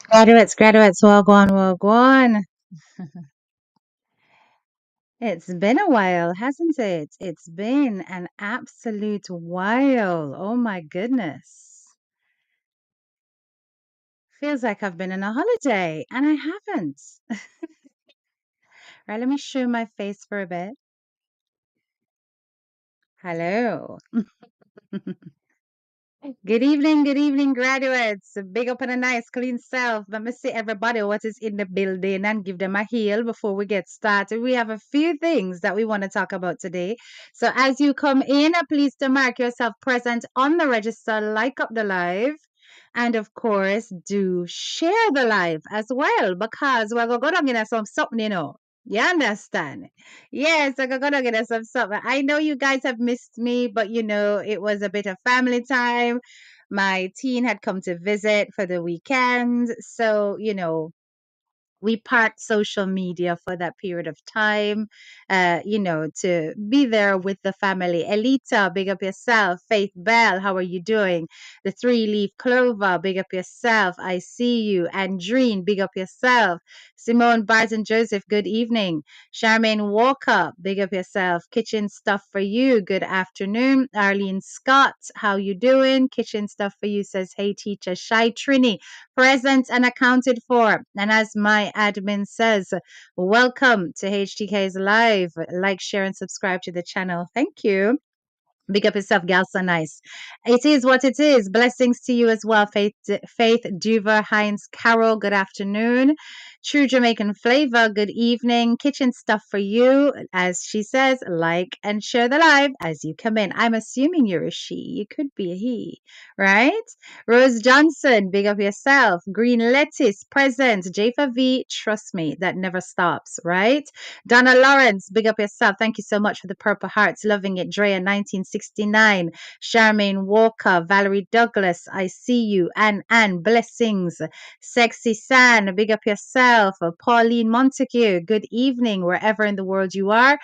Graduates, wagwan, wagwan. It's been a while, hasn't it? It's been an absolute while. Oh my goodness. Feels like I've been on a holiday and I haven't. Right, let me show my face for a bit. Hello. Good evening, graduates. Big up and a nice clean self. Let me see everybody what is in the building and give them a hail before we get started. We have a few things that we want to talk about today. So as you come in, please to mark yourself present on the register, like up the live. And of course, do share the live as well because we're going to get some something, you know. You understand? Yes, I'm gonna get us some something. I know you guys have missed me, but it was a bit of family time. My teen had come to visit for the weekend. So, we parked social media for that period of time, to be there with the family. Elita, big up yourself. Faith Bell, how are you doing? The Three Leaf Clover, big up yourself. I see you. Andreen, big up yourself. Simone Barton Joseph, good evening. Charmaine Walker, big up yourself. Kitchen Stuff for You, good afternoon. Arlene Scott, how you doing? Kitchen Stuff for You says, hey teacher. Shy Trini, present and accounted for. And as my admin says, welcome to HTK's Live. Like, share, and subscribe to the channel. Thank you. Big up yourself, gal. So nice. It is what it is. Blessings to you as well, Faith Duver, Heinz Carol. Good afternoon. True Jamaican flavor. Good evening. Kitchen stuff for you. As she says, like and share the live as you come in. I'm assuming you're a she. You could be a he, right? Rose Johnson, big up yourself. Green lettuce, present. J for V, trust me, that never stops, right? Donna Lawrence, big up yourself. Thank you so much for the purple hearts. Loving it. Drea 1969. Charmaine Walker. Valerie Douglas. I see you. Ann Blessings. Sexy San. Big up yourself. Pauline Montague. Good evening, wherever in the world you are.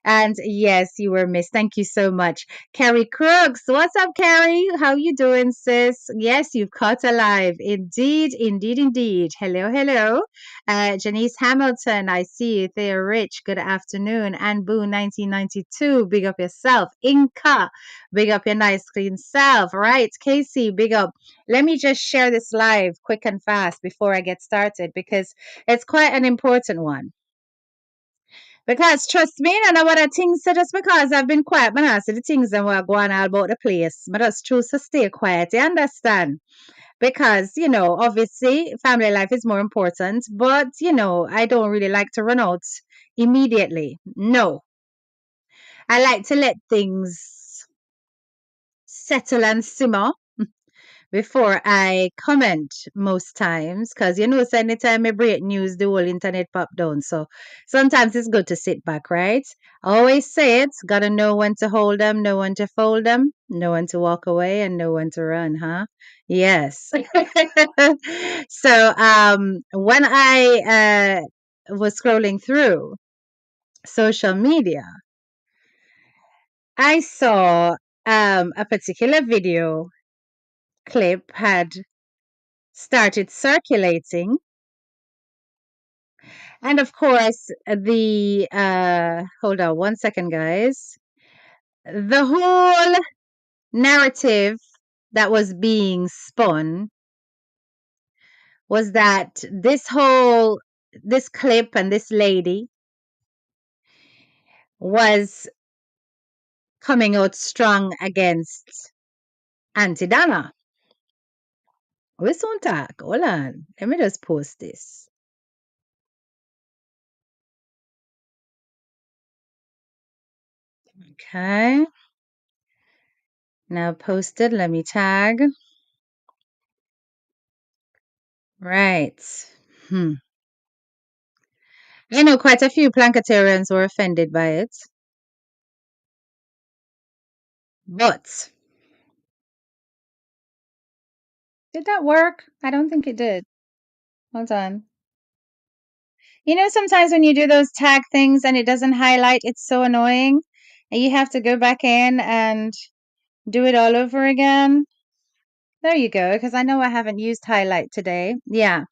And yes, you were missed. Thank you so much. Carrie Crooks. What's up, Carrie? How you doing, sis? Yes, you've caught alive. Indeed, indeed, indeed. Hello, hello. Janice Hamilton, I see you. Thea Rich, good afternoon. Ann Boone, 1992, big up yourself. Inca, big up your nice clean self. Right, Casey, big up. Let me just share this live quick and fast before I get started because it's quite an important one. Because trust me, I know what I think. So just because I've been quiet, but I see the things that were going on about the place. But just choose to stay quiet. You understand? Because obviously family life is more important, but I don't really like to run out immediately. No, I like to let things settle and simmer before I comment most times, because so anytime I break news, the whole internet pop down. So sometimes it's good to sit back, right? I always say it, gotta know when to hold them, know when to fold them, know when to walk away, and know when to run, huh? Yes. So when I was scrolling through social media, I saw a particular video clip had started circulating. And of course, hold on one second, guys. The whole narrative that was being spun was that this clip and this lady was coming out strong against Aunty Donna. We soon talk. Hold on. Let me just post this. Okay. Now posted. Let me tag. Right. Hmm. I know quite a few Plancatarians were offended by it. But did that work? I don't think it did. Hold on. Sometimes when you do those tag things and it doesn't highlight, it's so annoying. And you have to go back in and do it all over again. There you go, because I know I haven't used highlight today. Yeah.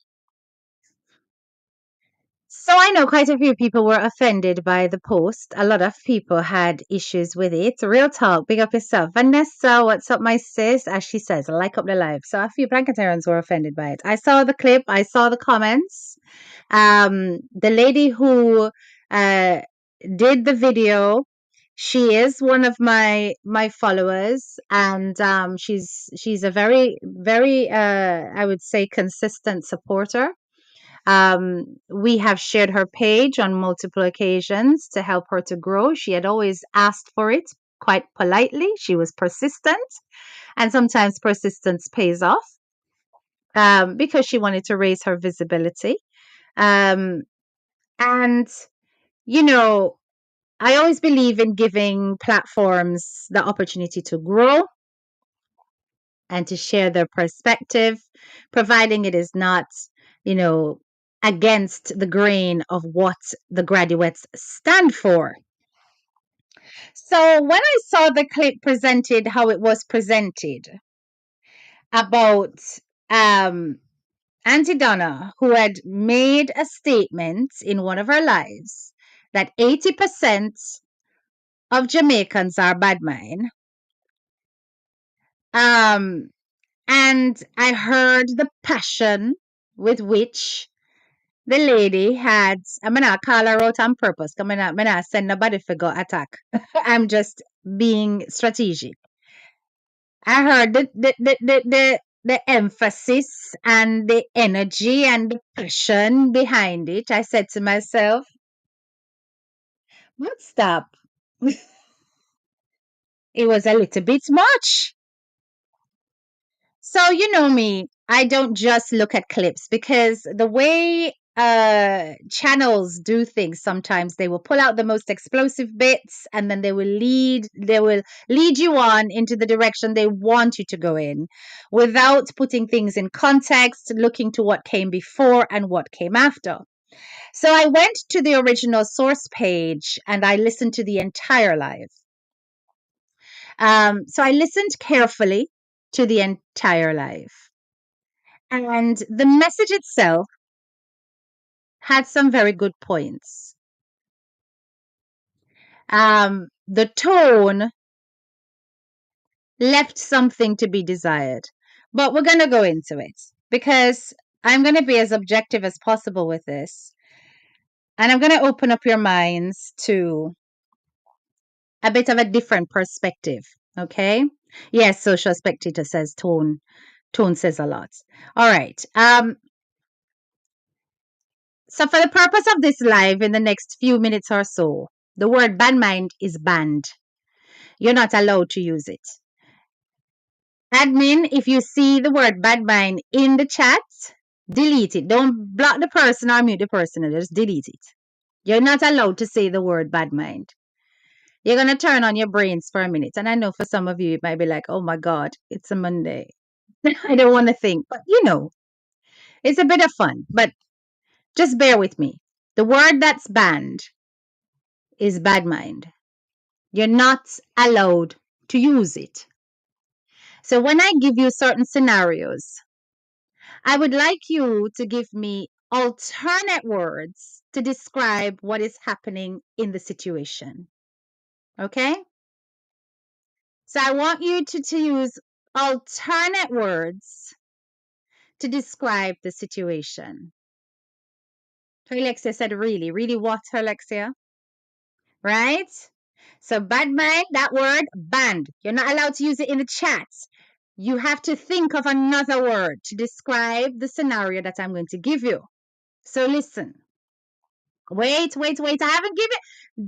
So I know quite a few people were offended by the post. A lot of people had issues with it. Real talk, big up yourself. Vanessa, what's up, my sis? As she says, like up the live. So a few Blanketarians were offended by it. I saw the clip, I saw the comments. The lady who uh, did the video, she is one of my followers, and she's a very I would say consistent supporter. We have shared her page on multiple occasions to help her to grow. She had always asked for it quite politely. She was persistent, and sometimes persistence pays off, because she wanted to raise her visibility. Um, and, you know, I always believe in giving platforms the opportunity to grow and to share their perspective, providing it is not, you know, against the grain of what the graduates stand for. So when I saw the clip presented, how it was presented about um, Aunty Donna, who had made a statement in one of her lives that 80% of Jamaicans are Badmind. Um, and I heard the passion with which the lady had, I'm gonna call her out on purpose. I'm not send nobody for go attack. I'm just being strategic. I heard the emphasis and the energy and the passion behind it. I said to myself, but stop. It was a little bit much. So you know me, I don't just look at clips because the way channels do things, sometimes they will pull out the most explosive bits and then they will lead you on into the direction they want you to go in without putting things in context, looking to what came before and what came after. So I went to the original source page and I listened to the entire live. So I listened carefully to the entire live. And the message itself had some very good points. The tone left something to be desired, but we're going to go into it because I'm going to be as objective as possible with this. And I'm going to open up your minds to a bit of a different perspective. Okay. Yes, social spectator says tone. Tone says a lot. All right. So, for the purpose of this live in the next few minutes or so, the word Badmind is banned. You're not allowed to use it. Admin, if you see the word Badmind in the chat, delete it. Don't block the person or mute the person. Just delete it. You're not allowed to say the word Badmind. You're going to turn on your brains for a minute. And I know for some of you, it might be like, oh my God, it's a Monday. I don't want to think. But it's a bit of fun. But just bear with me. The word that's banned is Badmind. You're not allowed to use it. So when I give you certain scenarios, I would like you to give me alternate words to describe what is happening in the situation. Okay? So I want you to use alternate words to describe the situation. Alexia said, really? Really what, Alexia? Right? So Badmind, that word, banned. You're not allowed to use it in the chat. You have to think of another word to describe the scenario that I'm going to give you. So listen. Wait. I haven't given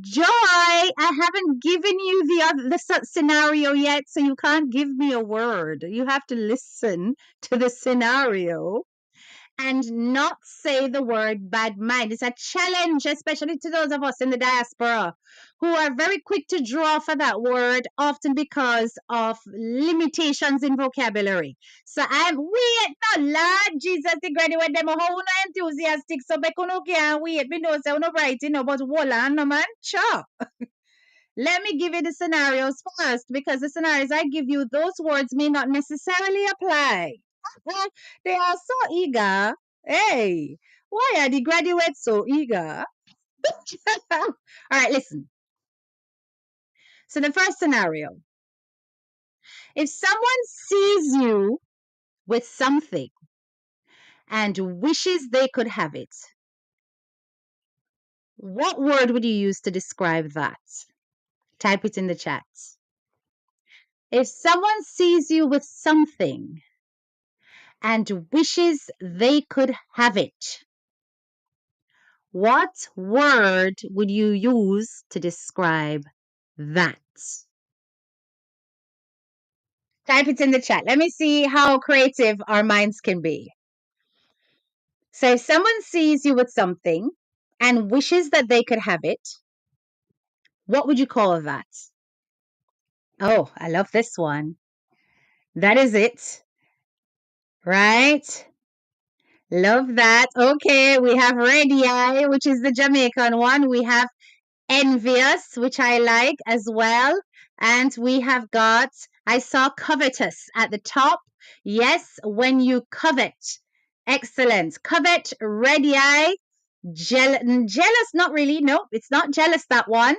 Joy. I haven't given you the scenario yet, so you can't give me a word. You have to listen to the scenario and not say the word bad mind. It's a challenge, especially to those of us in the diaspora who are very quick to draw for that word, often because of limitations in vocabulary. So I'm wait, no, Lord Jesus, the graduate them how no enthusiastic, so be no can wait. Me know say no bright, but hold on, no man. Sure. Let me give you the scenarios first, because the scenarios I give you, those words may not necessarily apply. They are so eager. Hey, why are the graduates so eager? All right, listen. So the first scenario, if someone sees you with something and wishes they could have it, what word would you use to describe that? Type it in the chat. If someone sees you with something and wishes they could have it, what word would you use to describe that? Type it in the chat. Let me see how creative our minds can be. So if someone sees you with something and wishes that they could have it, what would you call that? Oh, I love this one. That is it. Right? Love that. Okay, we have ready eye, which is the Jamaican one. We have envious, which I like as well. And we have got, I saw covetous at the top. Yes, when you covet. Excellent. Covet, ready eye, jealous, not really. Nope, it's not jealous, that one.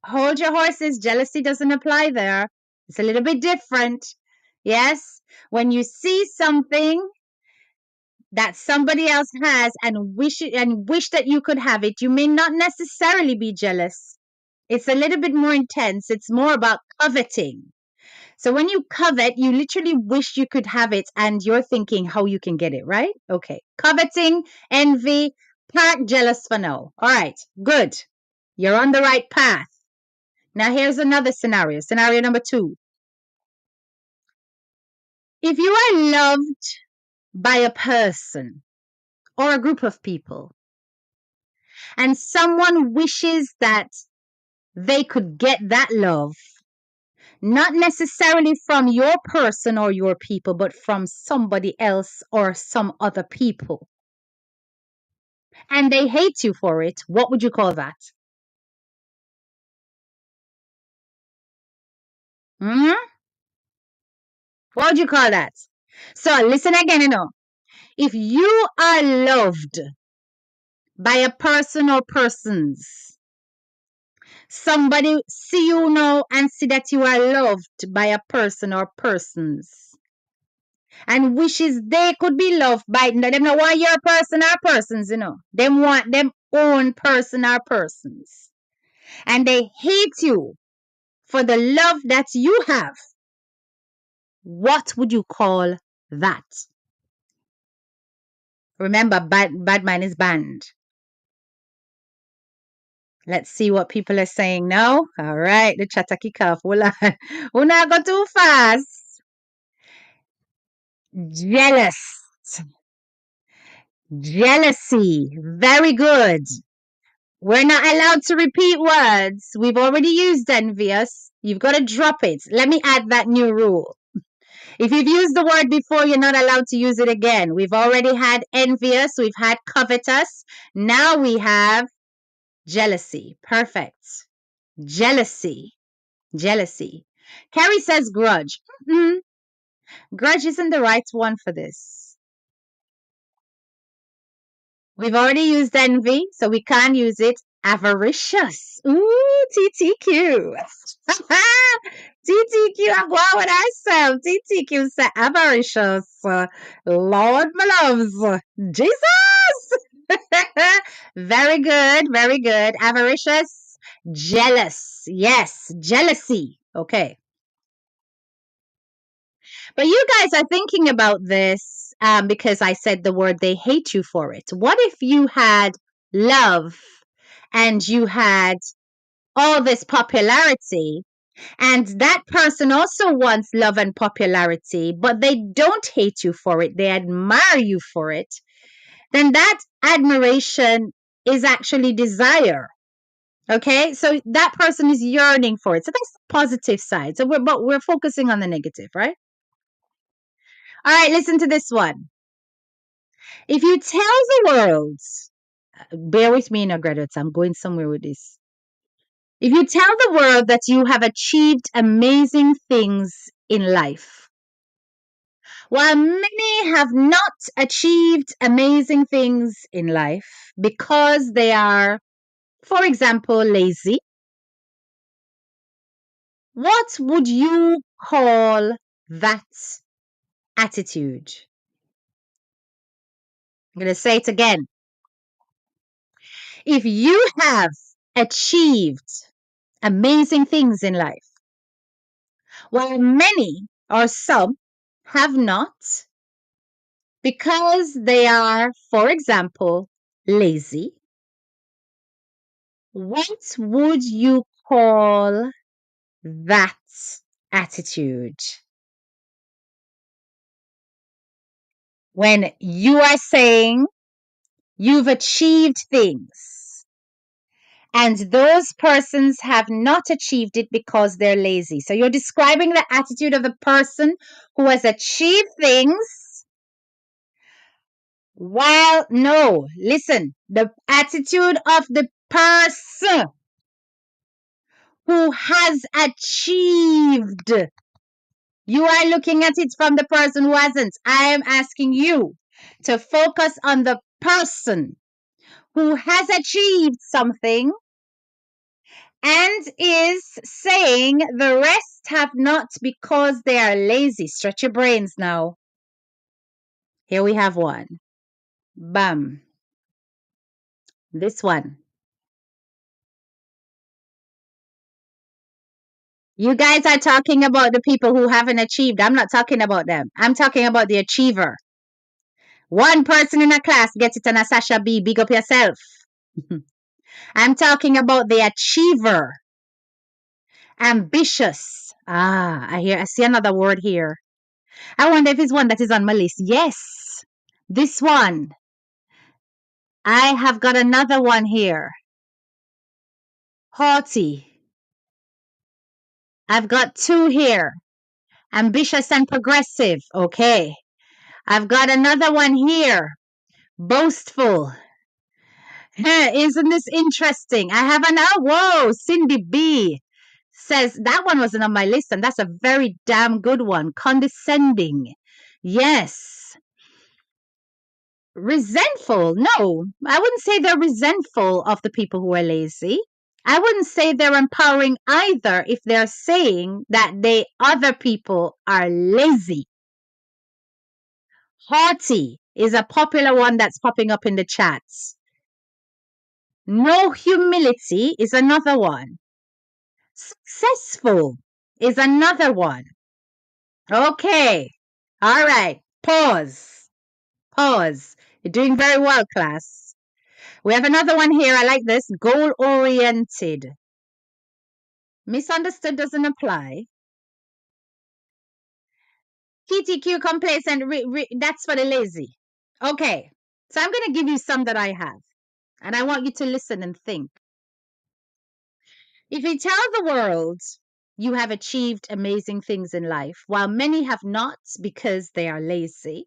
Hold your horses. Jealousy doesn't apply there. It's a little bit different. Yes, when you see something that somebody else has and wish that you could have it, you may not necessarily be jealous. It's a little bit more intense. It's more about coveting. So when you covet, you literally wish you could have it and you're thinking how you can get it, right? Okay. Coveting, envy, part jealous for now. All right. Good. You're on the right path. Now here's another scenario. Scenario number 2. If you are loved by a person or a group of people and someone wishes that they could get that love, not necessarily from your person or your people, but from somebody else or some other people, and they hate you for it, what would you call that? Hmm? What would you call that? So listen again, if you are loved by a person or persons, somebody see you now and see that you are loved by a person or persons and wishes they could be loved by them. Don't want your person or persons, Them want them own person or persons. And they hate you for the love that you have. What would you call that? Remember, Badmind is banned. Let's see what people are saying now. All right, the chatter kick off. Hold on. We'll not go too fast. Jealous. Jealousy. Very good. We're not allowed to repeat words. We've already used envious. You've got to drop it. Let me add that new rule. If you've used the word before, you're not allowed to use it again. We've already had envious. We've had covetous. Now we have jealousy. Perfect. Jealousy. Jealousy. Carrie says grudge. Grudge isn't the right one for this. We've already used envy, so we can't use it. Avaricious. Ooh, TTQ. TTQ, I'm going with ourselves. TTQ said avaricious. Lord, my loves. Jesus. Very good. Very good. Avaricious. Jealous. Yes. Jealousy. Okay. But you guys are thinking about this because I said the word they hate you for it. What if you had love and you had all this popularity and that person also wants love and popularity, but they don't hate you for it, they admire you for it, then that admiration is actually desire. Okay, so that person is yearning for it. So that's the positive side. So we're focusing on the negative, right? All right, listen to this one. If you tell the world, bear with me now, graduates, I'm going somewhere with this. If you tell the world that you have achieved amazing things in life, While many have not achieved amazing things in life because they are, for example, lazy, what would you call that attitude? I'm going to say it again. If you have achieved amazing things in life, while many or some have not, because they are, for example, lazy, what would you call that attitude? When you are saying you've achieved things and those persons have not achieved it because they're lazy. So you're describing the attitude of the person who has achieved things while, no, listen, the attitude of the person who has achieved. You are looking at it from the person who hasn't. I am asking you to focus on the person who has achieved something and is saying the rest have not because they are lazy. Stretch your brains now. Here we have one. Bam. This one. You guys are talking about the people who haven't achieved. I'm not talking about them. I'm talking about the achiever. One person in a class gets it on a Sasha B. Big up yourself. I'm talking about the achiever. Ambitious. I see another word here. I wonder if it's one that is on my list. Yes. This one. I have got another one here. Haughty. I've got two here. Ambitious and progressive. Okay. I've got another one here. Boastful. Isn't this interesting? I have an, oh, whoa, Cindy B says that one wasn't on my list, and that's a very damn good one. Condescending. Yes. Resentful. No, I wouldn't say they're resentful of the people who are lazy. I wouldn't say they're empowering either if they're saying that other people are lazy. Haughty is a popular one that's popping up in the chats. No humility is another one. Successful is another one. Okay. All right. Pause. Pause. You're doing very well, class. We have another one here. I like this. Goal oriented. Misunderstood doesn't apply. TTQ complacent. That's for the lazy. Okay. So I'm going to give you some that I have. And I want you to listen and think. If you tell the world you have achieved amazing things in life, while many have not because they are lazy,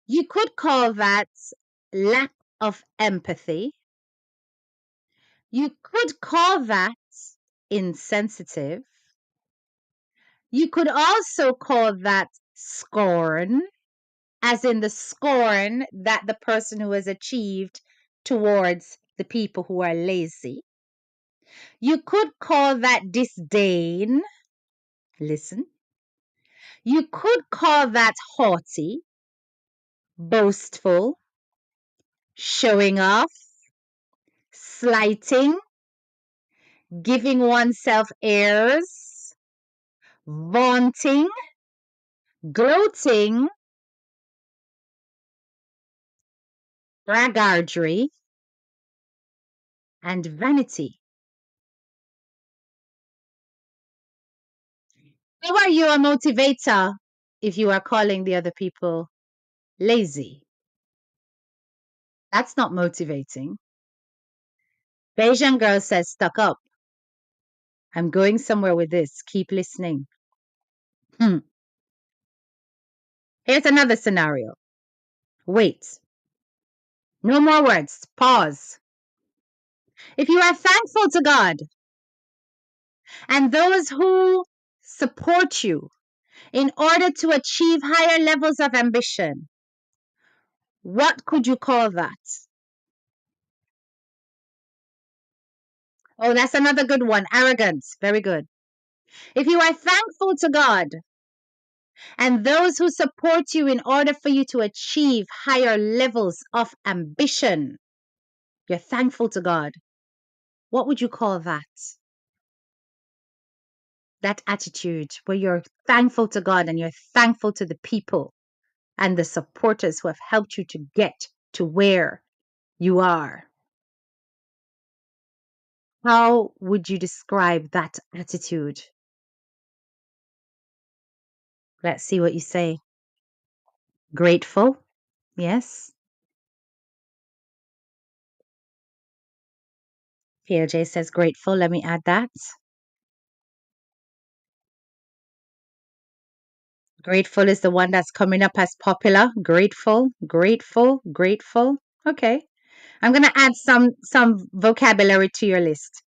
you could call that lack of empathy. You could call that insensitive. You could also call that scorn, as in the scorn that the person who has achieved towards the people who are lazy. You could call that disdain. Listen. You could call that haughty, boastful, showing off, slighting, giving oneself airs, vaunting, gloating, braggartry, and vanity. How are you a motivator if you are calling the other people lazy? That's not motivating. Bayesian girl says, stuck up. I'm going somewhere with this. Keep listening. Here's another scenario. Wait. No more words. Pause. If you are thankful to God and those who support you In order to achieve higher levels of ambition, what could you call that? Oh, that's another good one. Arrogance. Very good. If you are thankful to God and those who support you in order for you to achieve higher levels of ambition, you're thankful to God. What would you call that? That attitude where you're thankful to God and you're thankful to the people and the supporters who have helped you to get to where you are. How would you describe that attitude? Let's see what you say. Grateful. Yes. PLJ says grateful. Let me add that. Grateful is the one that's coming up as popular. Grateful, grateful, grateful. Okay. I'm going to add some vocabulary to your list.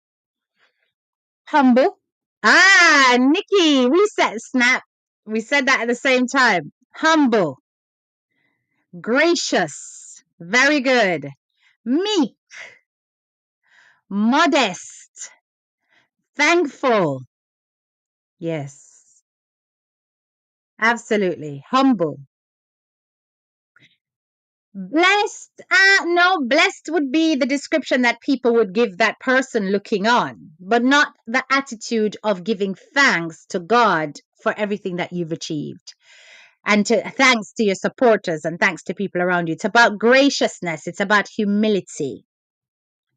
Humble. Ah, Nikki, we said snap. We said that at the same time. Humble, gracious. Very good. Meek, modest, thankful. Yes, absolutely. Humble. Blessed, no, blessed would be the description that people would give that person looking on, but not the attitude of giving thanks to God for everything that you've achieved. And thanks to your supporters and thanks to people around you. It's about graciousness, it's about humility.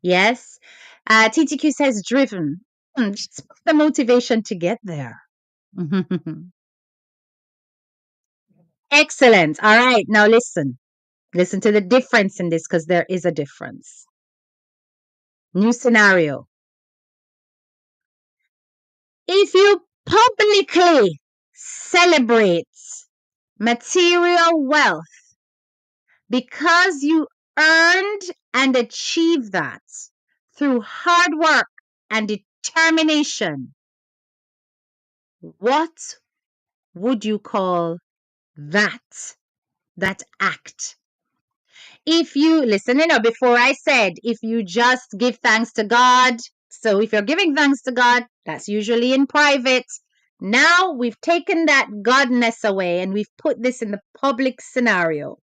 Yes. TTQ says driven. Just the motivation to get there. Excellent. All right. Now listen. Listen to the difference in this because there is a difference. New scenario. If you publicly celebrate material wealth because you earned and achieved that through hard work and determination, what would you call that act? If you listen, before I said if you just give thanks to God, so if you're giving thanks to God, that's usually in private. Now we've taken that godness away and we've put this in the public scenario.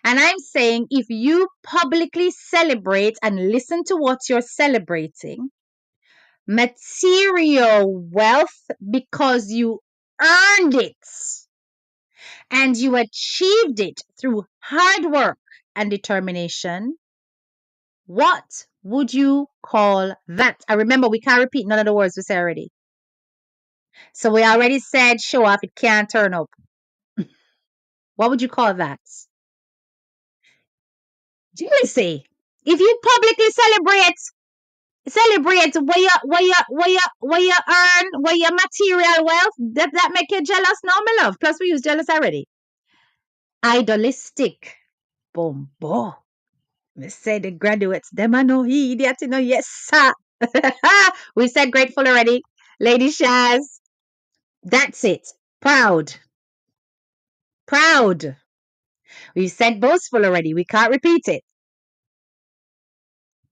And I'm saying if you publicly celebrate and listen to what you're celebrating, material wealth because you earned it and you achieved it through hard work and determination, what would you call that? I remember we can't repeat none of the words we said already. So we already said show off, it can't turn up. What would you call that? Jealousy. If you publicly celebrate where you earn, where your material wealth, that make you jealous now, my love. Plus we use jealous already. Idealistic. Boom, boom. We say the graduates, them are no idiot, yes, sir. We said grateful already. Lady Shaz. That's it. Proud. Proud. We said boastful already. We can't repeat it.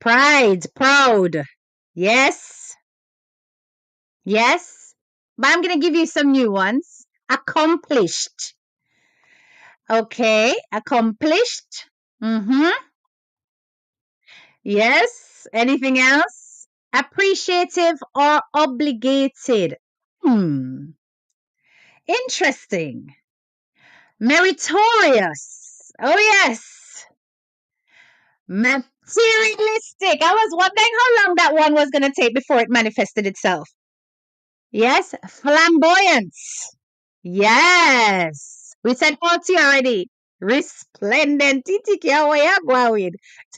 Pride. Proud. Yes. Yes. But I'm going to give you some new ones. Accomplished. Okay. Accomplished. Mm-hmm. Yes. Anything else? Appreciative or obligated. Interesting. Meritorious. Oh, yes. Materialistic. I was wondering how long that one was going to take before it manifested itself. Yes. Flamboyance. Yes. We said 40 already. Resplendent. TTQ, how are you going?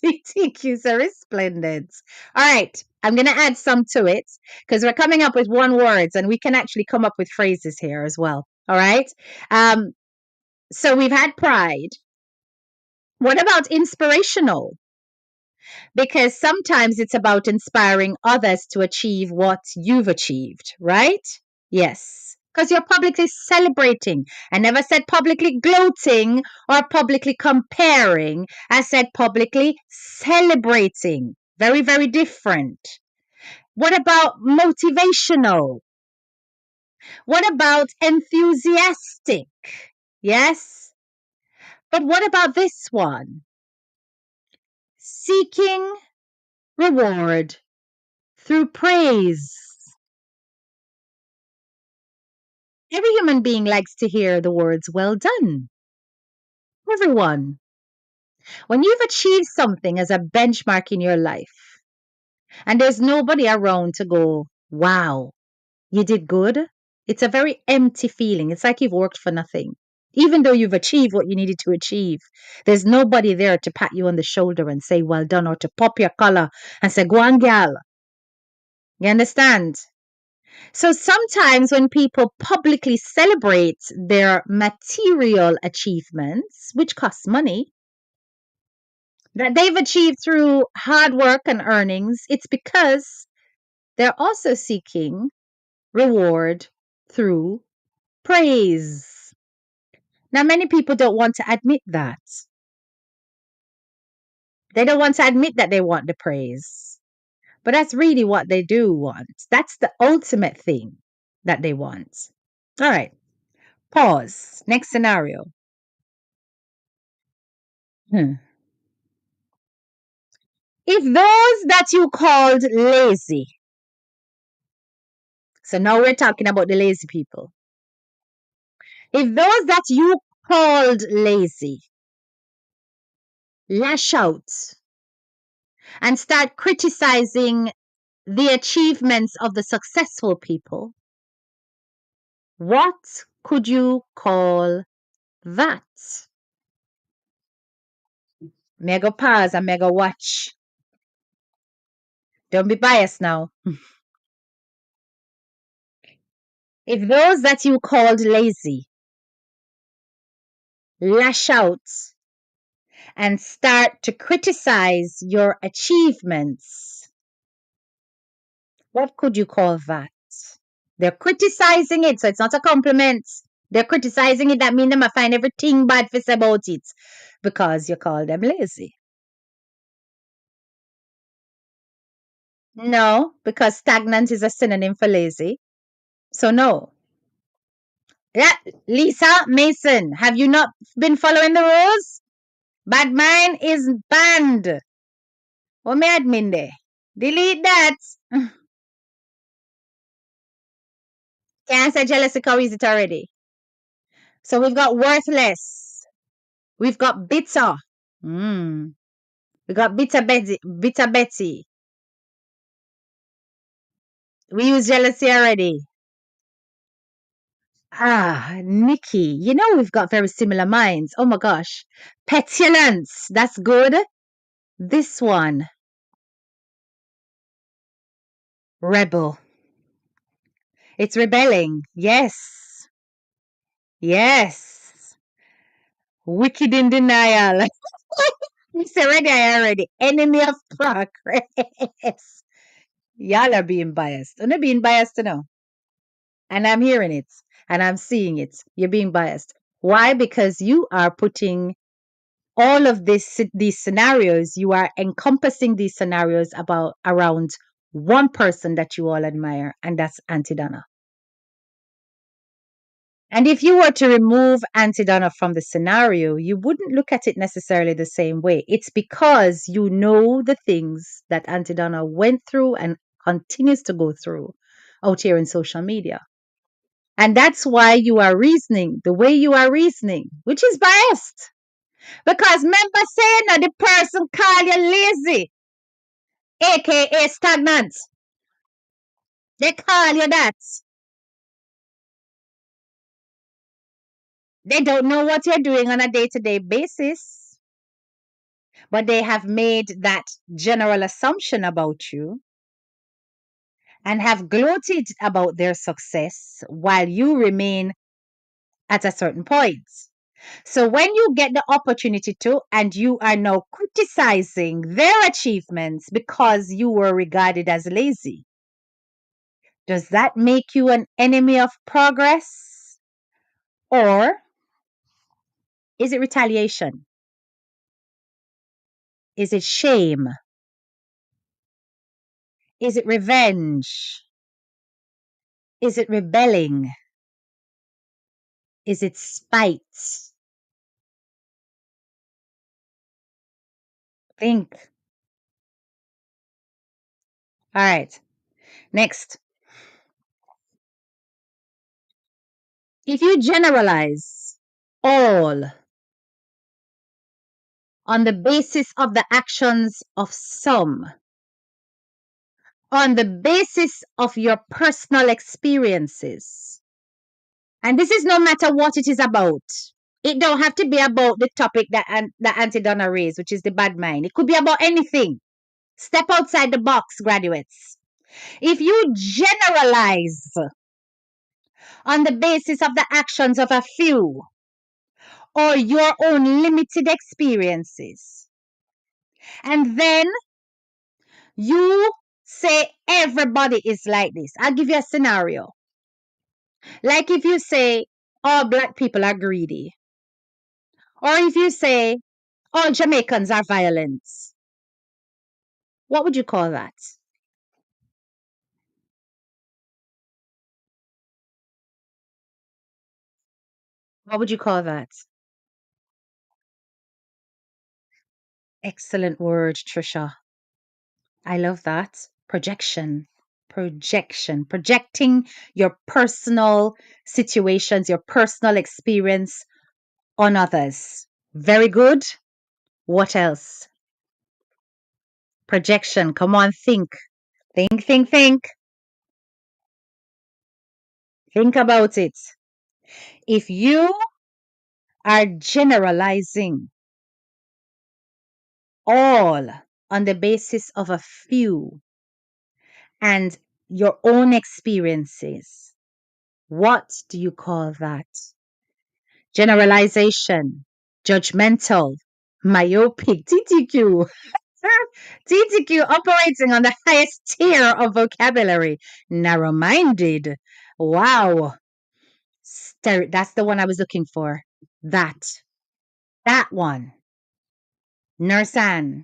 TTQ is a resplendent. All right. I'm going to add some to it because we're coming up with one words and we can actually come up with phrases here as well. All right. So we've had pride. What about inspirational? Because sometimes it's about inspiring others to achieve what you've achieved, right? Yes. because you're publicly celebrating. I never said publicly gloating or publicly comparing. I said publicly celebrating. Very, very different. What about motivational? What about enthusiastic? Yes. But what about this one? Seeking reward through praise. Every human being likes to hear the words, well done. Everyone. When you've achieved something as a benchmark in your life, and there's nobody around to go, wow, you did good, it's a very empty feeling. It's like you've worked for nothing. Even though you've achieved what you needed to achieve, there's nobody there to pat you on the shoulder and say, well done, or to pop your collar and say, go on, gal. You understand? So sometimes when people publicly celebrate their material achievements, which costs money, that they've achieved through hard work and earnings, it's because they're also seeking reward through praise. Now, many people don't want to admit that. They don't want to admit that they want the praise. But that's really what they do want. That's the ultimate thing that they want. All right. Pause. Next scenario. If those that you called lazy, so now we're talking about the lazy people. If those that you called lazy lash out and start criticizing the achievements of the successful people, what could you call that? Mega pause and mega watch. Don't be biased now. If those that you called lazy lash out and start to criticize your achievements, what could you call that? They're criticizing it, so it's not a compliment. They're criticizing it. That means they might find everything bad for say about it because you call them lazy. No, because stagnant is a synonym for lazy. So no. Yeah, Lisa Mason, have you not been following the rules? Badmind is banned. What may admin there? Delete that. Can't say jealousy because is it already. So we've got worthless. We've got bitter. Mm. We got bitter Betty. Bitter Betty. We use jealousy already. Ah, Nikki. You know we've got very similar minds. Oh my gosh. Petulance. That's good. This one. Rebel. It's rebelling. Yes. Yes. Wicked in denial. It's already. Enemy of progress. Y'all are being biased. I'm not being biased to know. And I'm hearing it. And I'm seeing it. You're being biased. Why? Because you are putting all of these scenarios, you are encompassing these scenarios about around one person that you all admire, and that's Aunty Donna. And if you were to remove Aunty Donna from the scenario, you wouldn't look at it necessarily the same way. It's because you know the things that Aunty Donna went through and continues to go through out here in social media. And that's why you are reasoning the way you are reasoning, which is biased. Because remember saying that the person call you lazy, aka stagnant. They call you that. They don't know what you're doing on a day-to-day basis, but they have made that general assumption about you and have gloated about their success while you remain at a certain point. So when you get the opportunity to, and you are now criticizing their achievements because you were regarded as lazy, Does that make you an enemy of progress? Or is it retaliation? Is it shame? Is it revenge? Is it rebelling? Is it spite? Think. All right. Next. If you generalize all on the basis of the actions of some, on the basis of your personal experiences, and this is no matter what it is about. It don't have to be about the topic that Aunty Donna raised, which is the bad mind. It could be about anything. Step outside the box, graduates. If you generalize on the basis of the actions of a few or your own limited experiences, and then you say everybody is like this. I'll give you a scenario. Like if you say all black people are greedy, or if you say all Jamaicans are violent, what would you call that? What would you call that? Excellent word, Trisha. I love that. Projection. Projection. Projecting your personal situations, your personal experience on others. Very good. What else? Projection. Come on, think. Think, think, think. Think about it. If you are generalizing all on the basis of a few and your own experiences, what do you call that? Generalization, judgmental, myopic, TTQ. TTQ operating on the highest tier of vocabulary. Narrow minded. Wow. That's the one I was looking for. That one. Nursan.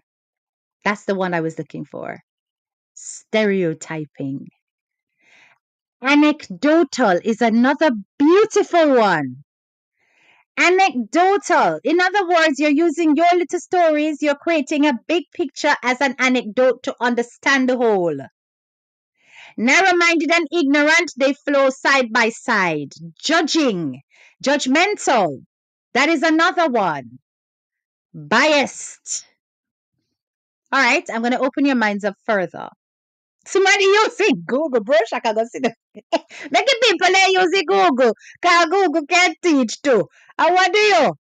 That's the one I was looking for. Stereotyping. Anecdotal is another beautiful one. Anecdotal. In other words, you're using your little stories, you're creating a big picture as an anecdote to understand the whole. Narrow minded and ignorant, they flow side by side. Judging, judgmental. That is another one. Biased. All right, I'm going to open your minds up further. Somebody using Google, brush, I can go see the making people they using Google. Because Google can teach too. And what do you?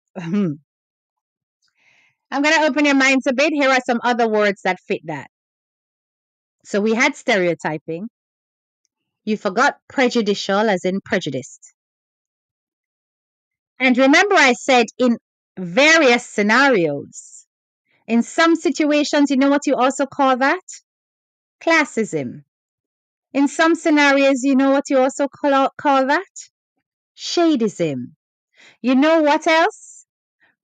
I'm going to open your minds a bit. Here are some other words that fit that. So we had stereotyping. You forgot prejudicial as in prejudiced. And remember I said in various scenarios. In some situations, you know what you also call that? Classism. In some scenarios, you know what you also call that? Shadism. You know what else?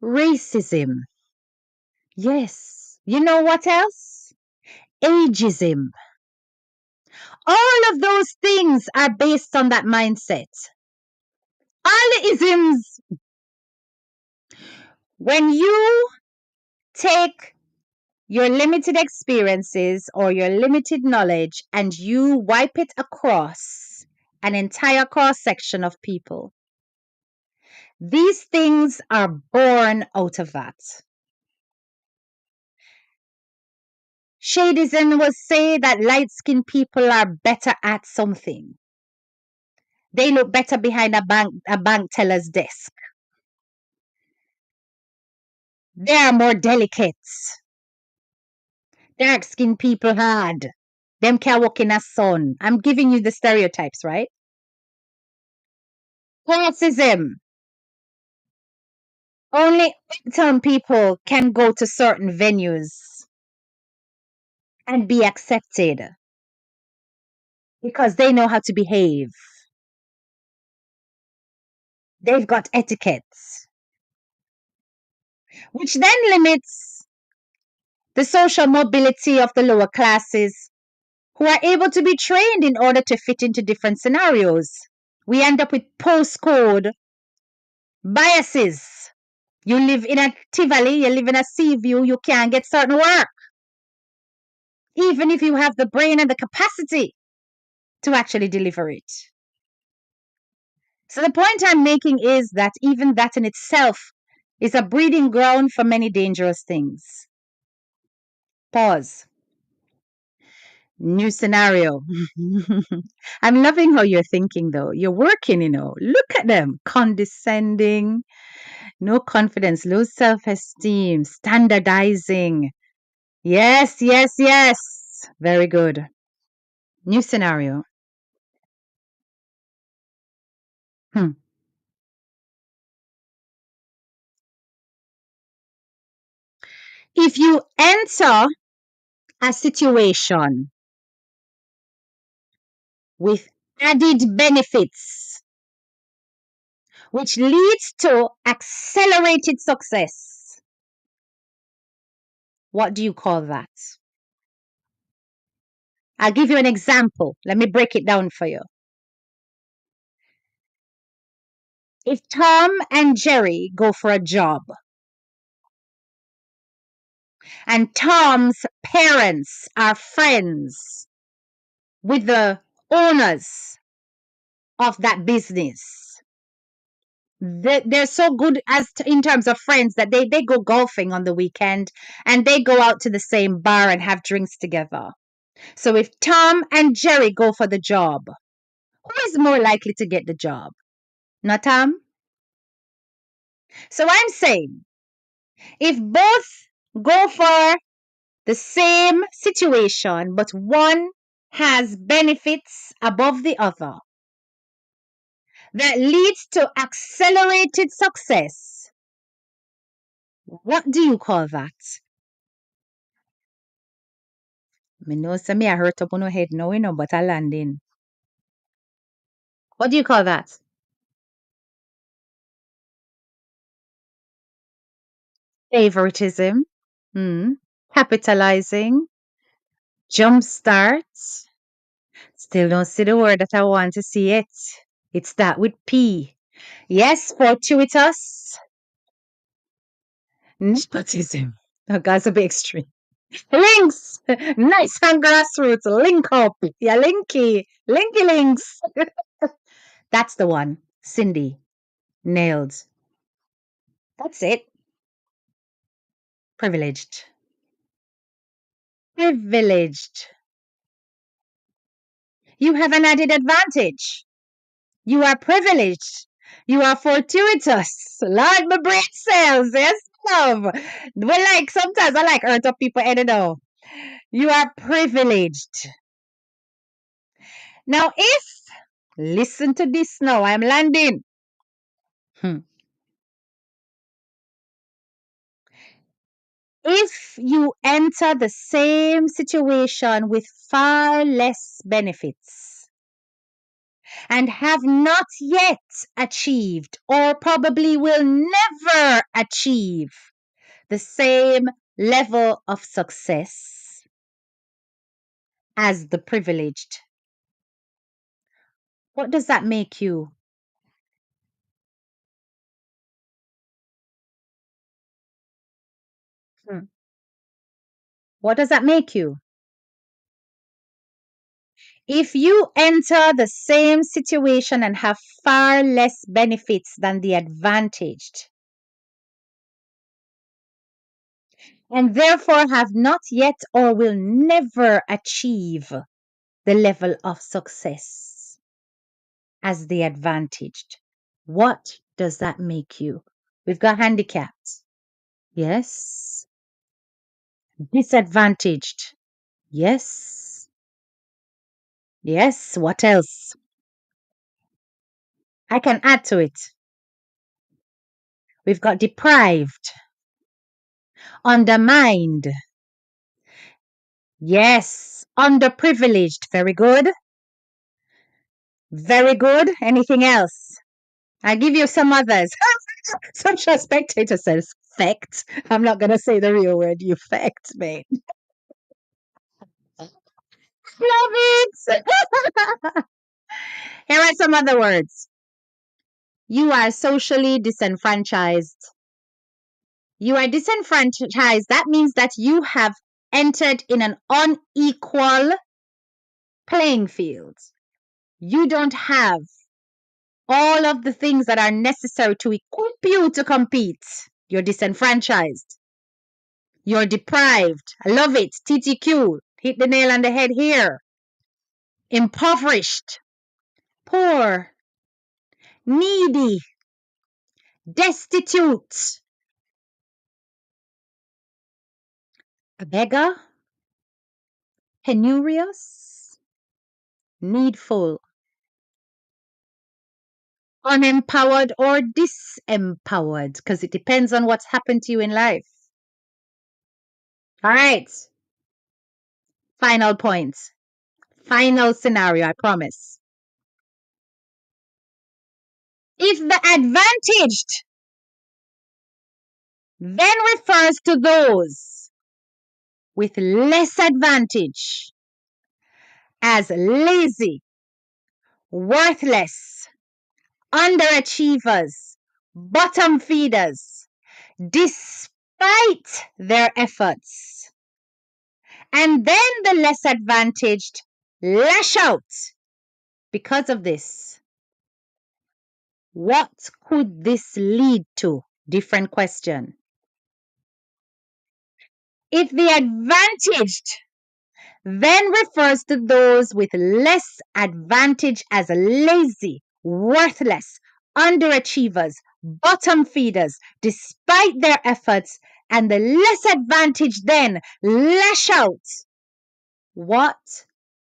Racism. Yes. You know what else? Ageism. All of those things are based on that mindset. All the isms. When you take your limited experiences or your limited knowledge and you wipe it across an entire cross section of people, these things are born out of that. Shadism will say that light-skinned people are better at something. They look better behind a bank teller's desk. They are more delicate. Dark-skinned people hard. Them can walk in a sun. I'm giving you the stereotypes, right? Classism. Only some people can go to certain venues and be accepted. because they know how to behave. They've got etiquettes, which then limits the social mobility of the lower classes who are able to be trained in order to fit into different scenarios. We end up with postcode biases. You live in a Tivoli, you live in a Sea View, you can't get certain work, even if you have the brain and the capacity to actually deliver it. So the point I'm making is that even that in itself is a breeding ground for many dangerous things. Pause. New scenario. I'm loving how you're thinking though. You're working, Look at them. Condescending, no confidence, low self esteem, standardizing. Yes, yes, yes. Very good. New scenario. Hmm. If you enter a situation with added benefits, which leads to accelerated success, what do you call that? I'll give you an example. Let me break it down for you. If Tom and Jerry go for a job, and Tom's parents are friends with the owners of that business, they're so good in terms of friends that they go golfing on the weekend and they go out to the same bar and have drinks together. So if Tom and Jerry go for the job, who is more likely to get the job? Not Tom? So I'm saying if both go for the same situation, but one has benefits above the other that leads to accelerated success, what do you call that? Me know say me I hurt up on your head now, but I landing. What do you call that? Favoritism. Hmm. Capitalizing. Jumpstart. Still don't see the word that I want to see it. It's that with P. Yes, fortuitous. Nepotism. Oh, God's a bit extreme. Links. Nice and grassroots. Link up. Yeah, linky. Linky links. That's the one. Cindy. Nailed. That's it. Privileged. Privileged. You have an added advantage. You are privileged. You are fortuitous. Lord, my brain cells. Yes, love. Well, like sometimes I like hurt up people. I don't know. You are privileged. Now, listen to this now, I'm landing. Hmm. If you enter the same situation with far less benefits and have not yet achieved or probably will never achieve the same level of success as the privileged, what does that make you? Hmm. What does that make you? If you enter the same situation and have far less benefits than the advantaged, and therefore have not yet or will never achieve the level of success as the advantaged, what does that make you? We've got handicapped. Yes. Disadvantaged. Yes. Yes. What else? I can add to it. We've got deprived, undermined. Yes. Underprivileged. Very good. Very good. Anything else? I'll give you some others. Social spectator says fact. I'm not going to say the real word, you fact, mate. Love it. Here are some other words. You are socially disenfranchised. You are disenfranchised. That means that you have entered in an unequal playing field. You don't have all of the things that are necessary to equip you to compete. You're disenfranchised. You're deprived. I love it. TTQ. Hit the nail on the head here. Impoverished. Poor. Needy. Destitute. A beggar. Penurious. Needful. Unempowered or disempowered, because it depends on what's happened to you in life. All right. Final point. Final scenario, I promise. If the advantaged then refers to those with less advantage as lazy, worthless, underachievers, bottom feeders, despite their efforts. And then the less advantaged lash out because of this. What could this lead to? Different question. If the advantaged then refers to those with less advantage as lazy, worthless, underachievers, bottom feeders, despite their efforts, and the less advantaged then lash out. What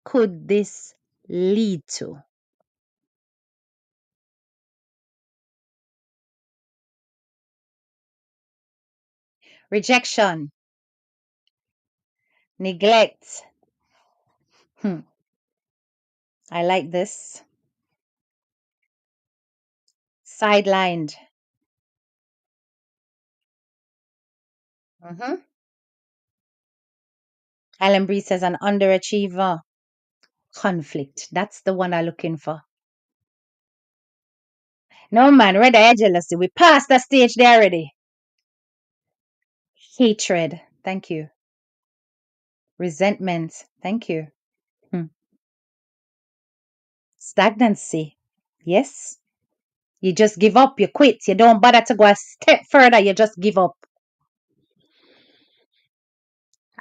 could this lead to? Rejection, neglect. I like this. Sidelined. Alan Bree says an underachiever. Conflict. That's the one I'm looking for. No man, red eye jealousy. We passed that stage there already. Hatred. Thank you. Resentment. Thank you. Stagnancy. Yes. You just give up. You quit. You don't bother to go a step further. You just give up.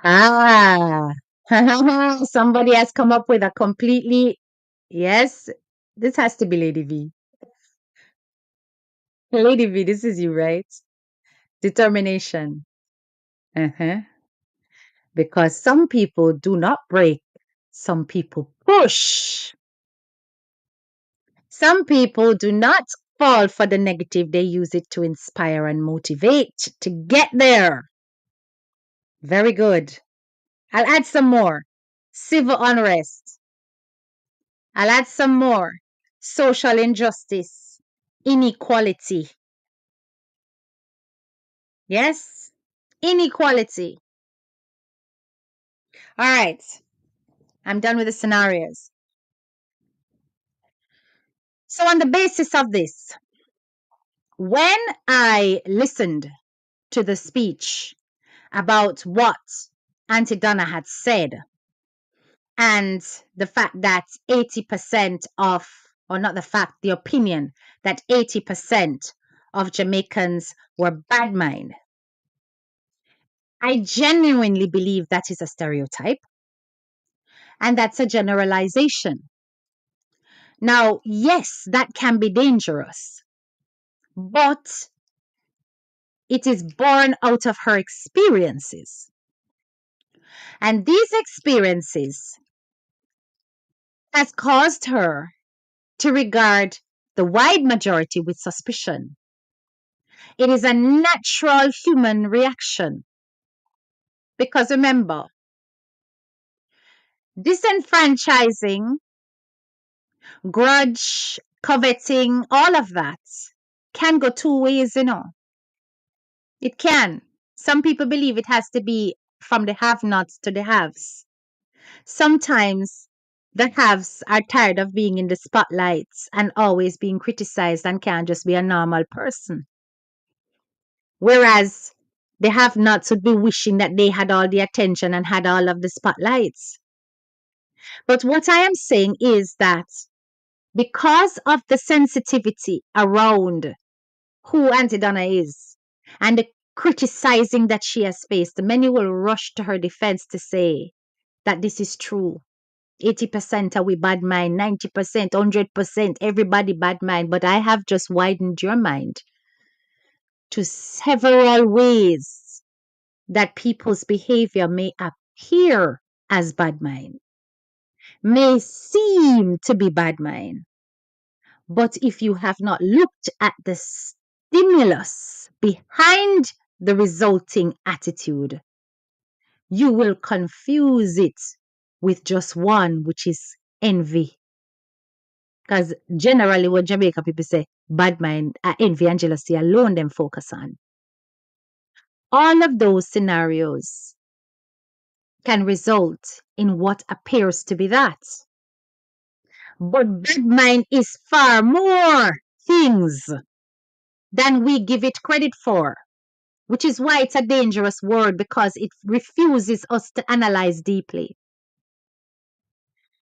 Ah. Somebody has come up with a completely. Yes. This has to be Lady V. Lady V, this is you, right? Determination. Uh-huh. Because some people do not break, some people push. Some people do not fall for the negative, they use it to inspire and motivate to get there. Very good. I'll add some more. Civil unrest. I'll add some more. Social injustice. Inequality. Yes? Inequality. All right. I'm done with the scenarios. So, on the basis of this, when I listened to the speech about what Aunty Donna had said and the fact that 80% of, or not the fact, the opinion that 80% of Jamaicans were Badmind, I genuinely believe that is a stereotype and that's a generalization. Now, yes, that can be dangerous, but it is born out of her experiences. And these experiences has caused her to regard the wide majority with suspicion. It is a natural human reaction. Because remember, disenfranchising grudge, coveting, all of that can go two ways, you know. It can. Some people believe it has to be from the have nots to the haves. Sometimes the haves are tired of being in the spotlights and always being criticized and can't just be a normal person. Whereas the have nots would be wishing that they had all the attention and had all of the spotlights. But what I am saying is that because of the sensitivity around who Aunty Donna is and the criticizing that she has faced, many will rush to her defense to say that this is true. 80% are we bad mind, 90%, 100%, everybody bad mind. But I have just widened your mind to several ways that people's behavior may appear as bad mind, may seem to be bad mind. But if you have not looked at the stimulus behind the resulting attitude, you will confuse it with just one, which is envy. Because generally, when Jamaica people say bad mind, envy and jealousy alone, them focus on. All of those scenarios can result in what appears to be that. But bad mind is far more things than we give it credit for, which is why it's a dangerous word because it refuses us to analyze deeply.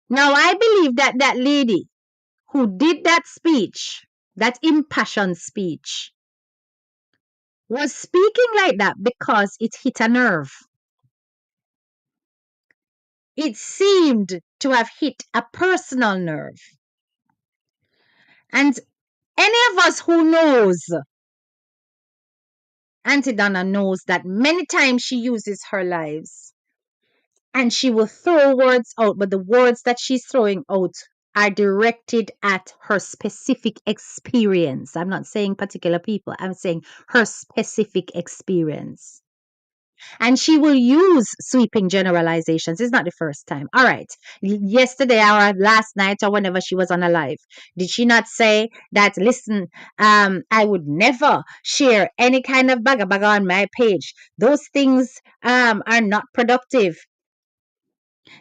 Now, I believe that that lady who did that speech, that impassioned speech, was speaking like that because it hit a nerve. It seemed to have hit a personal nerve. And any of us who knows, Auntie Donna knows that many times she uses her lives and she will throw words out, but the words that she's throwing out are directed at her specific experience. I'm not saying particular people, I'm saying her specific experience. And she will use sweeping generalizations. It's not the first time. All right. Yesterday or last night or whenever she was on a live, did she not say that, listen, I would never share any kind of baga baga on my page. Those things are not productive.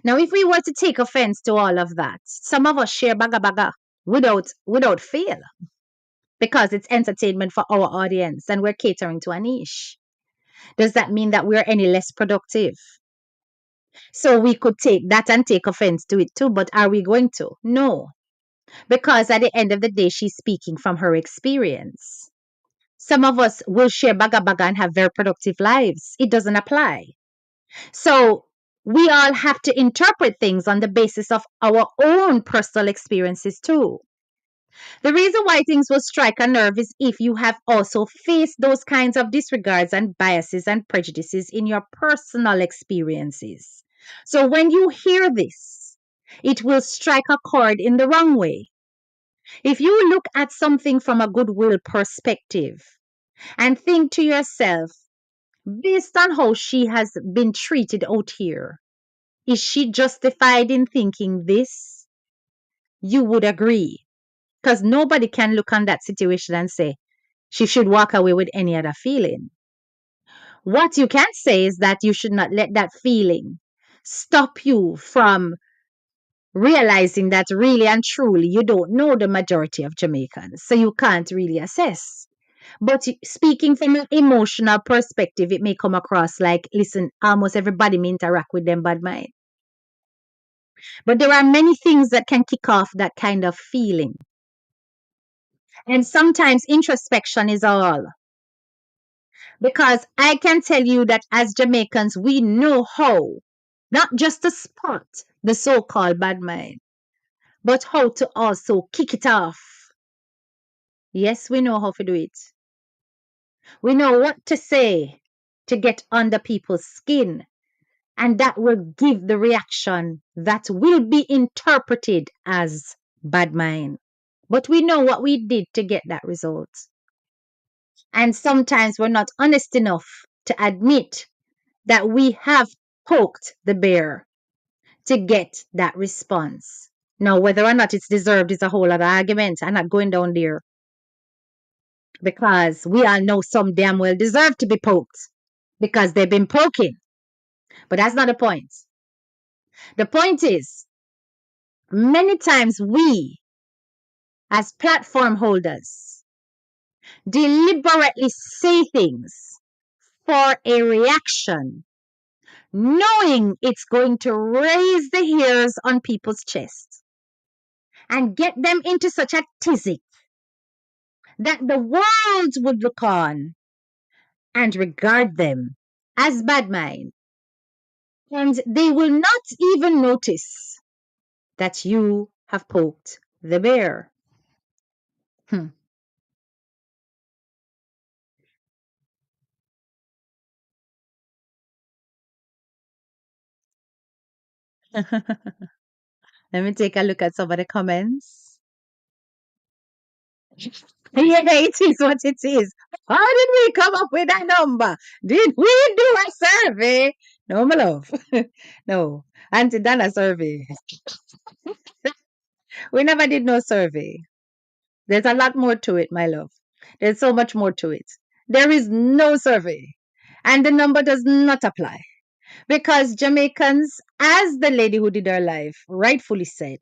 Now, if we were to take offense to all of that, some of us share baga baga without fail because it's entertainment for our audience and we're catering to a niche. Does that mean that we're any less productive? So we could take that and take offense to it too, but are we going to? No, because at the end of the day, she's speaking from her experience. Some of us will share baga baga and have very productive lives. It doesn't apply. So we all have to interpret things on the basis of our own personal experiences too. The reason why things will strike a nerve is if you have also faced those kinds of disregards and biases and prejudices in your personal experiences. So when you hear this, it will strike a chord in the wrong way. If you look at something from a goodwill perspective and think to yourself, based on how she has been treated out here, is she justified in thinking this? You would agree. Because nobody can look on that situation and say she should walk away with any other feeling. What you can say is that you should not let that feeling stop you from realizing that really and truly you don't know the majority of Jamaicans, so you can't really assess. But speaking from an emotional perspective, it may come across like, listen, almost everybody may interact with them bad mind. But there are many things that can kick off that kind of feeling. And sometimes introspection is all. Because I can tell you that as Jamaicans, we know how, not just to spot the so called bad mind, but how to also kick it off. Yes, we know how to do it. We know what to say to get under people's skin, and that will give the reaction that will be interpreted as bad mind. But we know what we did to get that result. And sometimes we're not honest enough to admit that we have poked the bear to get that response. Now, whether or not it's deserved is a whole other argument. I'm not going down there because we all know some damn well deserve to be poked because they've been poking. But that's not the point. The point is, many times we, as platform holders, deliberately say things for a reaction, knowing it's going to raise the hairs on people's chest and get them into such a tizzy that the world would look on and regard them as bad mind. And they will not even notice that you have poked the bear. Hmm. Let me take a look at some of the comments. Yeah, it is what it is. How did we come up with that number? Did we do a survey? No, my love. No. Aunty Donna survey. We never did no survey. There's a lot more to it, my love. There's so much more to it. There is no survey. And the number does not apply. Because Jamaicans, as the lady who did her live rightfully said,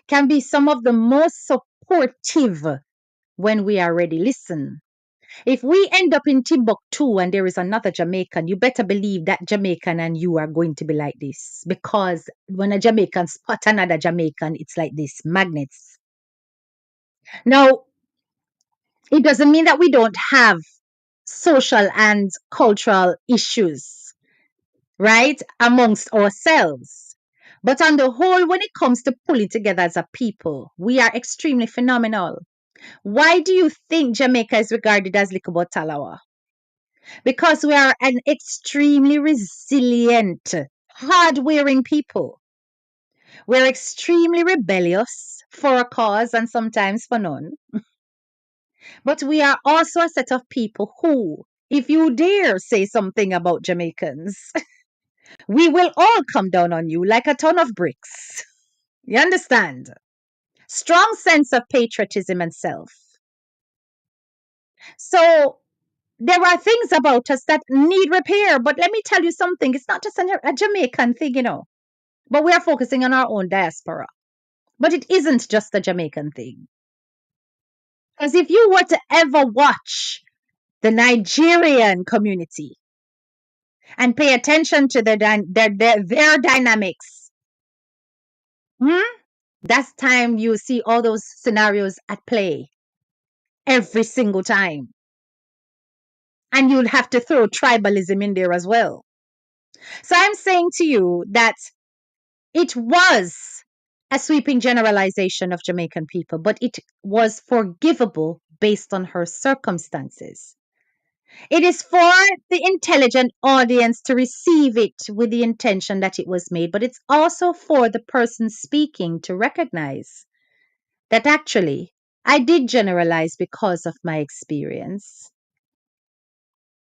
can be some of the most supportive when we are ready. Listen, if we end up in Timbuktu and there is another Jamaican, you better believe that Jamaican and you are going to be like this. Because when a Jamaican spot another Jamaican, it's like this magnets. Now, it doesn't mean that we don't have social and cultural issues, right, amongst ourselves. But on the whole, when it comes to pulling together as a people, we are extremely phenomenal. Why do you think Jamaica is regarded as Likobo Talawa? Because we are an extremely resilient, hard-wearing people. We're extremely rebellious for a cause and sometimes for none. But we are also a set of people who, if you dare say something about Jamaicans, we will all come down on you like a ton of bricks. You understand? Strong sense of patriotism and self. So there are things about us that need repair. But let me tell you something. It's not just a Jamaican thing, but we are focusing on our own diaspora. But it isn't just a Jamaican thing. Because if you were to ever watch the Nigerian community and pay attention to their dynamics, hmm, that's time you see all those scenarios at play every single time. And you'll have to throw tribalism in there as well. So I'm saying to you that it was a sweeping generalization of Jamaican people, but it was forgivable based on her circumstances. It is for the intelligent audience to receive it with the intention that it was made, but it's also for the person speaking to recognize that actually I did generalize because of my experience.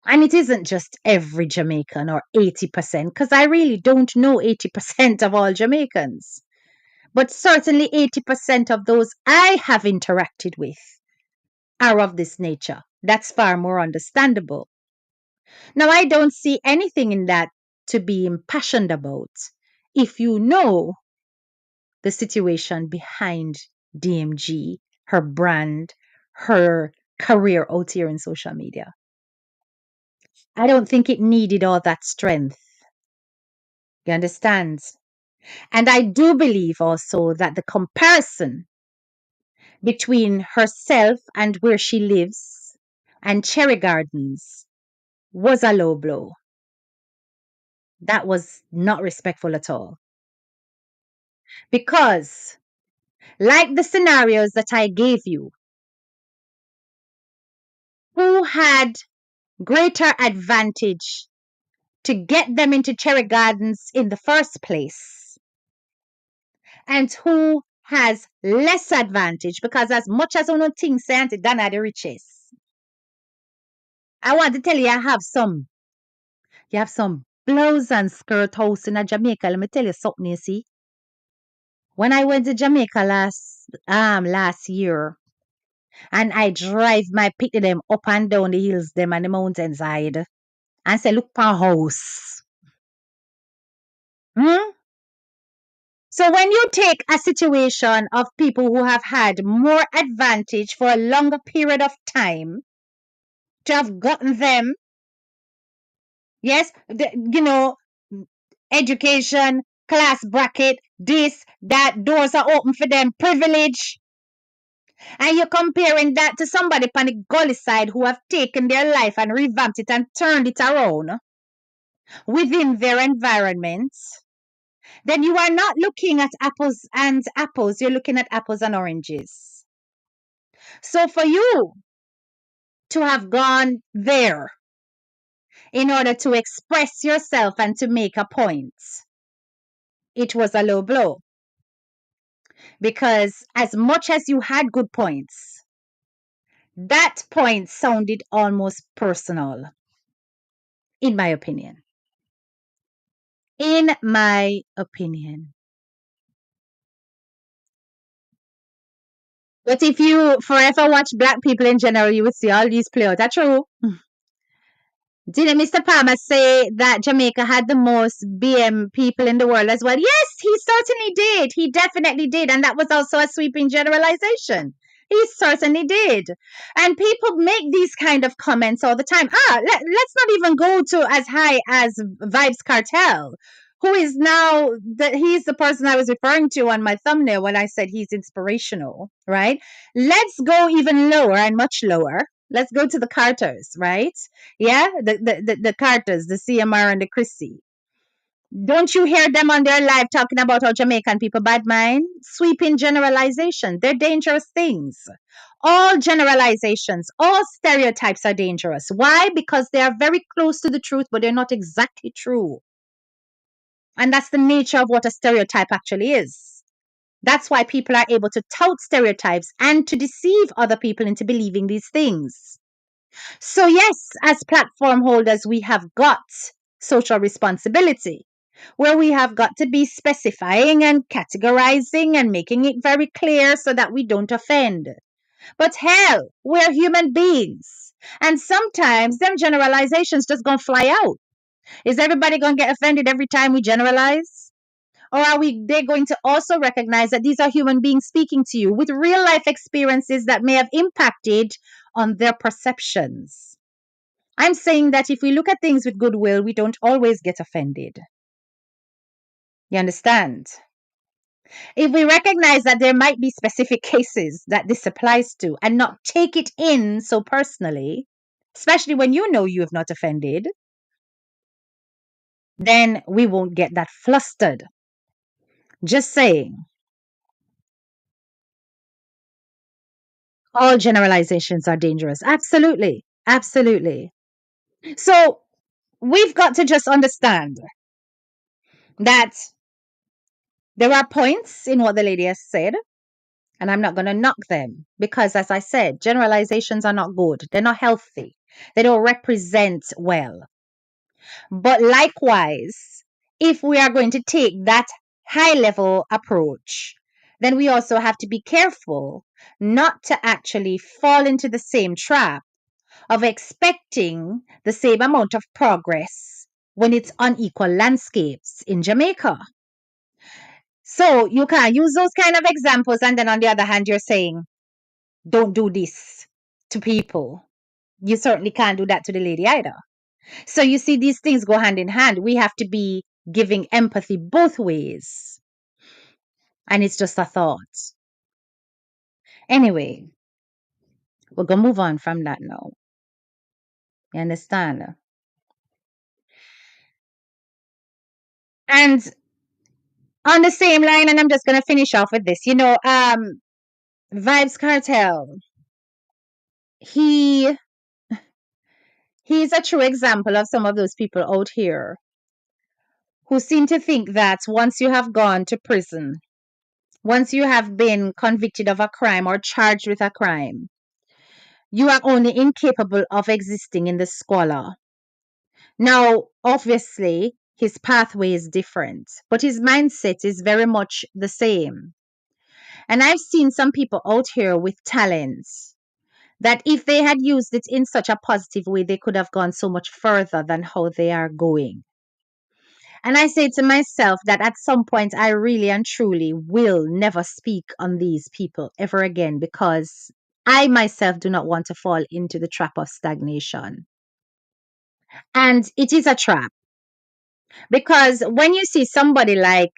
And it isn't just every Jamaican or 80%, because I really don't know 80% of all Jamaicans. But certainly 80% of those I have interacted with are of this nature. That's far more understandable. Now, I don't see anything in that to be impassioned about if you know the situation behind DMG, her brand, her career out here in social media. I don't think it needed all that strength. You understand? And I do believe also that the comparison between herself and where she lives and Cherry Gardens was a low blow. That was not respectful at all. Because, like the scenarios that I gave you, who had greater advantage to get them into Cherry Gardens in the first place, and who has less advantage? Because as much as one thing say Aunty Donna the richest, I want to tell you, you have some blouse and skirt house in a Jamaica. Let me tell you something, you see. When I went to Jamaica last year, and I drive my pick them up and down the hills, them and the mountainside, and say, look for house. Hmm? So when you take a situation of people who have had more advantage for a longer period of time to have gotten them, yes, education, class bracket, this, that, doors are open for them, privilege, and you're comparing that to somebody on the gully side who have taken their life and revamped it and turned it around within their environment, then you are not looking at apples and apples, you're looking at apples and oranges. So for you to have gone there in order to express yourself and to make a point, it was a low blow. Because as much as you had good points, that point sounded almost personal, in my opinion. In my opinion. But if you forever watch black people in general, you would see all these play out. That's true. Didn't Mr. Palmer say that Jamaica had the most BM people in the world as well? Yes, he certainly did. He definitely did. And that was also a sweeping generalization. He certainly did. And people make these kind of comments all the time. Let's not even go to as high as Vibes Cartel, who is now, he's the person I was referring to on my thumbnail when I said he's inspirational, right? Let's go even lower and much lower. Let's go to the Carters, right? Yeah, the Carters, the CMR and the Chrissy. Don't you hear them on their live talking about how Jamaican people bad mind? Sweeping generalization. They're dangerous things. All generalizations, all stereotypes are dangerous. Why? Because they are very close to the truth, but they're not exactly true. And that's the nature of what a stereotype actually is. That's why people are able to tout stereotypes and to deceive other people into believing these things. So, yes, as platform holders, we have got social responsibility where we have got to be specifying and categorizing and making it very clear so that we don't offend. But hell, we're human beings. And sometimes them generalizations just gonna fly out. Is everybody gonna get offended every time we generalize? Or are they going to also recognize that these are human beings speaking to you with real life experiences that may have impacted on their perceptions? I'm saying that if we look at things with goodwill, we don't always get offended. You understand? If we recognize that there might be specific cases that this applies to and not take it in so personally, especially when you know you have not offended, then we won't get that flustered. Just saying. All generalizations are dangerous. Absolutely. Absolutely. So we've got to just understand that there are points in what the lady has said, and I'm not going to knock them because, as I said, generalizations are not good. They're not healthy. They don't represent well. But likewise, if we are going to take that high level approach, then we also have to be careful not to actually fall into the same trap of expecting the same amount of progress when it's unequal landscapes in Jamaica. So you can use those kind of examples, and then on the other hand, you're saying, don't do this to people. You certainly can't do that to the lady either. So you see, these things go hand in hand. We have to be giving empathy both ways. And it's just a thought. Anyway, we're going to move on from that now. You understand? And on the same line, and I'm just going to finish off with this, Vibes Cartel, he's a true example of some of those people out here who seem to think that once you have gone to prison, once you have been convicted of a crime or charged with a crime, you are only incapable of existing in the squalor. Now, obviously, his pathway is different, but his mindset is very much the same. And I've seen some people out here with talents that if they had used it in such a positive way, they could have gone so much further than how they are going. And I say to myself that at some point, I really and truly will never speak on these people ever again because I myself do not want to fall into the trap of stagnation. And it is a trap because when you see somebody like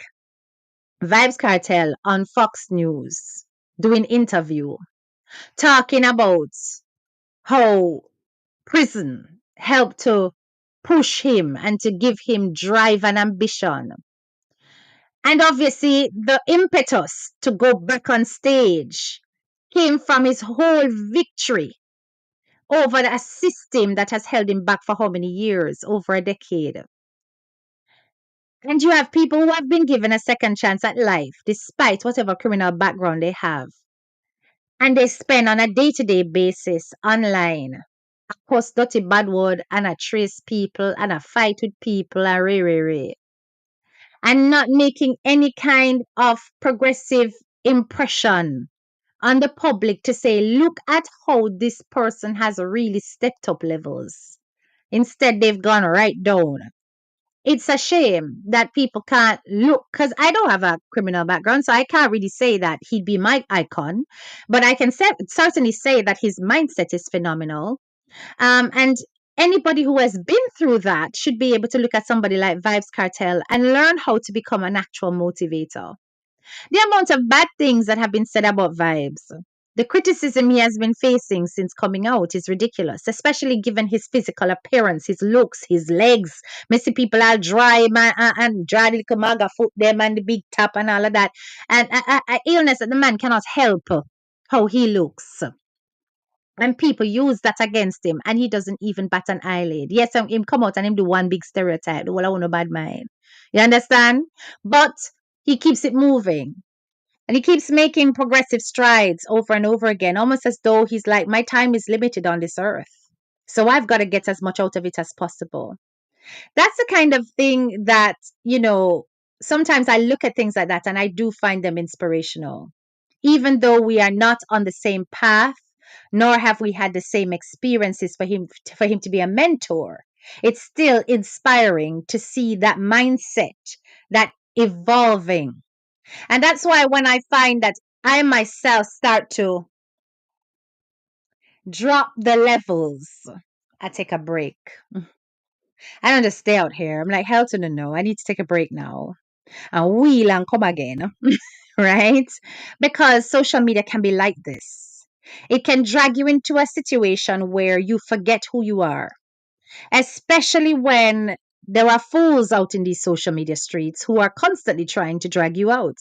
Vibes Cartel on Fox News doing interview, talking about how prison helped to push him and to give him drive and ambition. And obviously, the impetus to go back on stage came from his whole victory over a system that has held him back for how many years? Over a decade. And you have people who have been given a second chance at life despite whatever criminal background they have. And they spend on a day to day basis online. A post dirty bad word and a trace people and a fight with people and re. And not making any kind of progressive impression on the public to say, look at how this person has really stepped up levels. Instead, they've gone right down. It's a shame that people can't look because I don't have a criminal background, so I can't really say that he'd be my icon. But I can certainly say that his mindset is phenomenal. And anybody who has been through that should be able to look at somebody like Vibes Cartel and learn how to become an actual motivator. The amount of bad things that have been said about Vibes, the criticism he has been facing since coming out is ridiculous, especially given his physical appearance, his looks, his legs. Missy people are dry, man, and dry little maga foot them and the big top and all of that. And a illness that the man cannot help how he looks. And people use that against him, and he doesn't even bat an eyelid. Yes, him come out and him do one big stereotype. Well, I want a bad mind. You understand? But he keeps it moving. And he keeps making progressive strides over and over again, almost as though he's like, my time is limited on this earth. So I've got to get as much out of it as possible. That's the kind of thing that, sometimes I look at things like that and I do find them inspirational. Even though we are not on the same path, nor have we had the same experiences for him to be a mentor, it's still inspiring to see that mindset, that evolving. And that's why when I find that I myself start to drop the levels, I take a break. I don't just stay out here. I'm like, hell to the no. I need to take a break now and wheel and come again. Right? Because social media can be like this. It can drag you into a situation where you forget who you are, especially when there are fools out in these social media streets who are constantly trying to drag you out.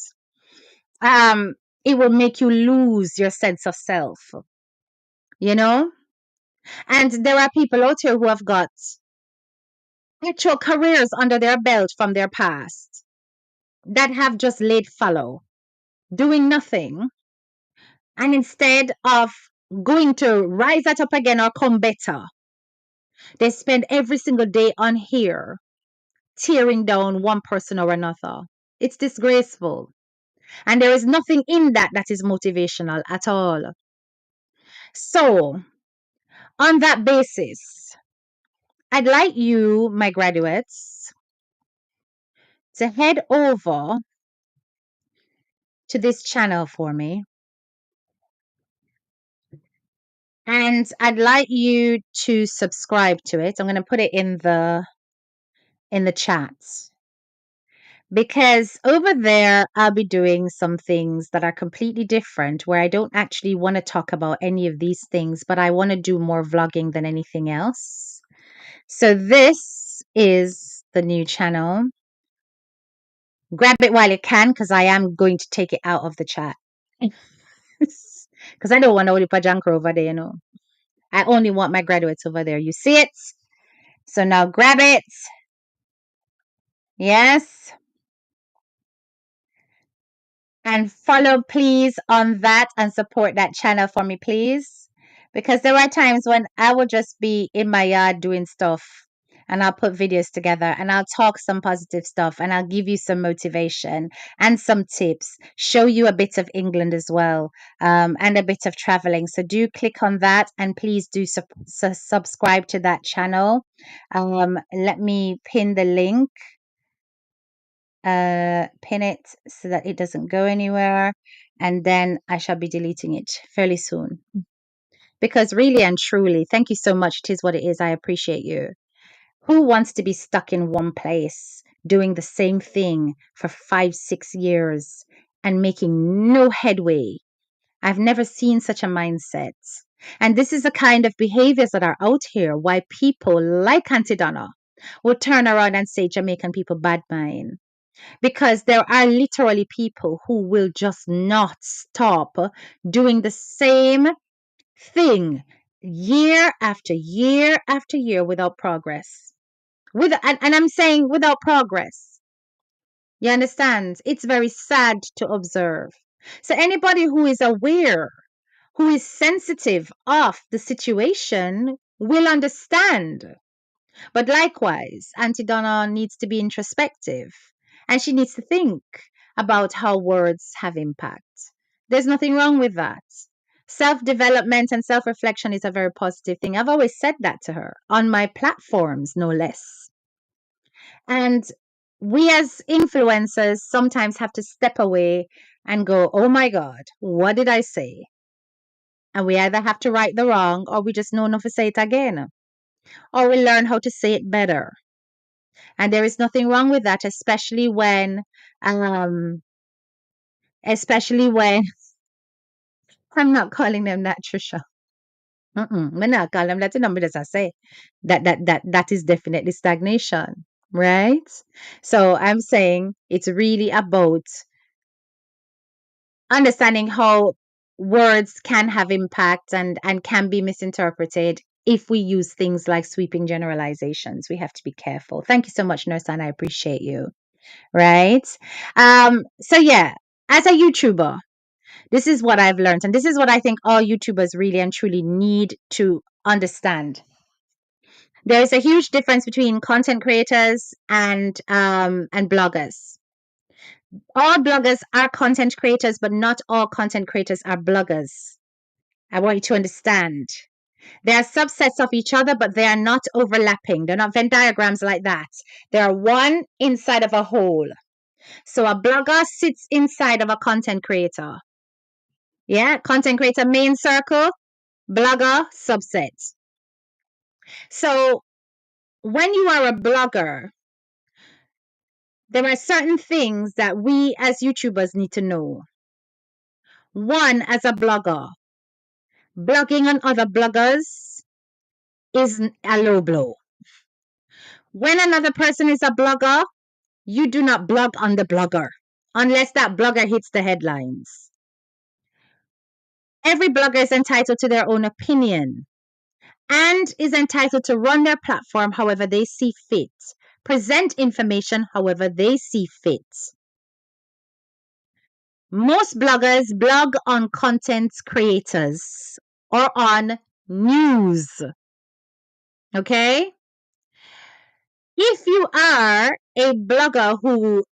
Um, it will make you lose your sense of self, you know? And there are people out here who have got actual careers under their belt from their past that have just laid fallow, doing nothing. And instead of going to rise that up again or come better, they spend every single day on here tearing down one person or another. It's disgraceful. And there is nothing in that that is motivational at all. So, on that basis, I'd like you, my graduates, to head over to this channel for me. And I'd like you to subscribe to it. I'm going to put it in the chat. Because over there, I'll be doing some things that are completely different where I don't actually want to talk about any of these things, but I want to do more vlogging than anything else. So this is the new channel. Grab it while you can because I am going to take it out of the chat. Because I don't want all the pajanker over there, I only want my graduates over there. You see it? So now grab it. Yes. And follow, please, on that and support that channel for me, please. Because there are times when I will just be in my yard doing stuff and I'll put videos together and I'll talk some positive stuff and I'll give you some motivation and some tips, show you a bit of England as well, and a bit of traveling. So do click on that and please do subscribe to that channel. Let me pin the link, pin it so that it doesn't go anywhere. And then I shall be deleting it fairly soon. Because really and truly, thank you so much. It is what it is. I appreciate you. Who wants to be stuck in one place, doing the same thing for 5, 6 years and making no headway? I've never seen such a mindset. And this is the kind of behaviors that are out here. Why people like Aunty Donna will turn around and say Jamaican people bad mind. Because there are literally people who will just not stop doing the same thing year after year after year without progress. And I'm saying without progress. You understand? It's very sad to observe. So anybody who is aware, who is sensitive of the situation will understand. But likewise, Aunty Donna needs to be introspective and she needs to think about how words have impact. There's nothing wrong with that. Self development and self reflection is a very positive thing. I've always said that to her on my platforms, no less. And we as influencers sometimes have to step away and go, oh my God, what did I say? And we either have to right the wrong or we just know not to say it again. Or we learn how to say it better. And there is nothing wrong with that, um, especially when I'm not calling them that, Trisha. I'm not calling them that. You know, me just I say that is definitely stagnation, right? So I'm saying it's really about understanding how words can have impact and can be misinterpreted if we use things like sweeping generalizations. We have to be careful. Thank you so much, Nurse, and I appreciate you. Right? So yeah, as a YouTuber, this is what I've learned, and this is what I think all YouTubers really and truly need to understand. There is a huge difference between content creators and bloggers. All bloggers are content creators, but not all content creators are bloggers. I want you to understand. They are subsets of each other, but they are not overlapping. They're not Venn diagrams like that. They are one inside of a whole. So a blogger sits inside of a content creator. Yeah, content creator main circle, blogger subset. So when you are a blogger, there are certain things that we as YouTubers need to know. One, as a blogger, blogging on other bloggers is a low blow. When another person is a blogger, you do not blog on the blogger unless that blogger hits the headlines. Every blogger is entitled to their own opinion and is entitled to run their platform however they see fit, present information however they see fit. Most bloggers blog on content creators or on news. Okay? If you are a blogger who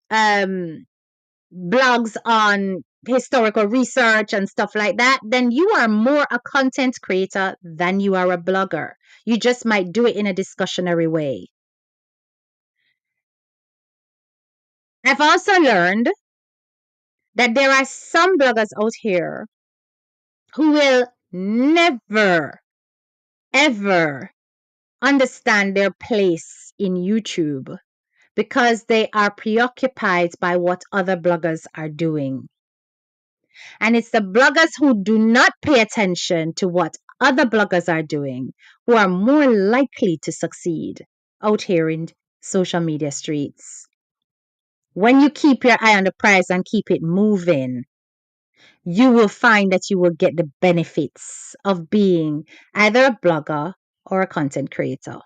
blogs on historical research and stuff like that, then you are more a content creator than you are a blogger. You just might do it in a discussionary way. I've also learned that there are some bloggers out here who will never, ever understand their place in YouTube because they are preoccupied by what other bloggers are doing. And it's the bloggers who do not pay attention to what other bloggers are doing who are more likely to succeed out here in social media streets. When you keep your eye on the prize and keep it moving, you will find that you will get the benefits of being either a blogger or a content creator.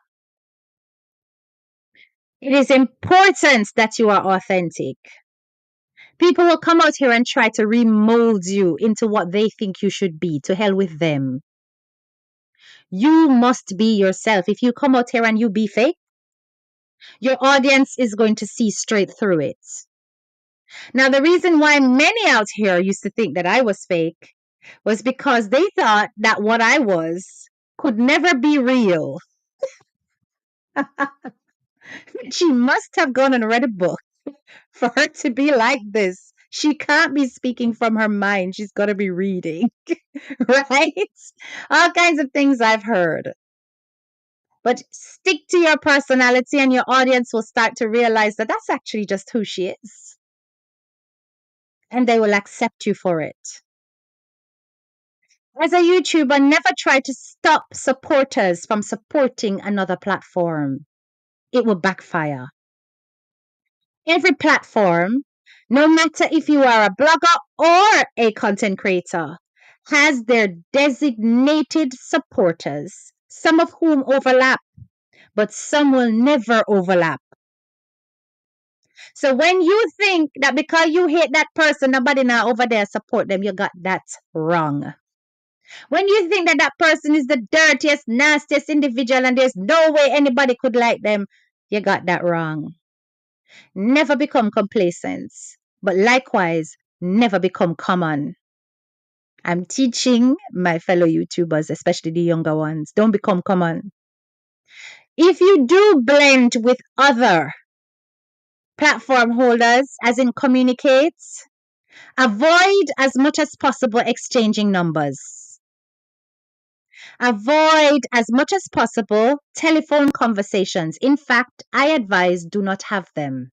It is important that you are authentic. People will come out here and try to remold you into what they think you should be. To hell with them. You must be yourself. If you come out here and you be fake, Your audience is going to see straight through it. Now, the reason why many out here used to think that I was fake was because they thought that what I was could never be real. She must have gone and read a book for her to be like this. She can't be speaking from her mind. She's got to be reading, right? All kinds of things I've heard. But stick to your personality, and your audience will start to realize that that's actually just who she is. And they will accept you for it. As a YouTuber, never try to stop supporters from supporting another platform. It will backfire. Every platform, no matter if you are a blogger or a content creator, has their designated supporters, some of whom overlap, but some will never overlap. So when you think that because you hate that person, nobody now over there support them, you got that wrong. When you think that that person is the dirtiest, nastiest individual and there's no way anybody could like them, you got that wrong. Never become complacent, but likewise, never become common. I'm teaching my fellow YouTubers, especially the younger ones, don't become common. If you do blend with other platform holders, as in communicate, avoid as much as possible exchanging numbers. Avoid as much as possible telephone conversations. In fact, I advise do not have them.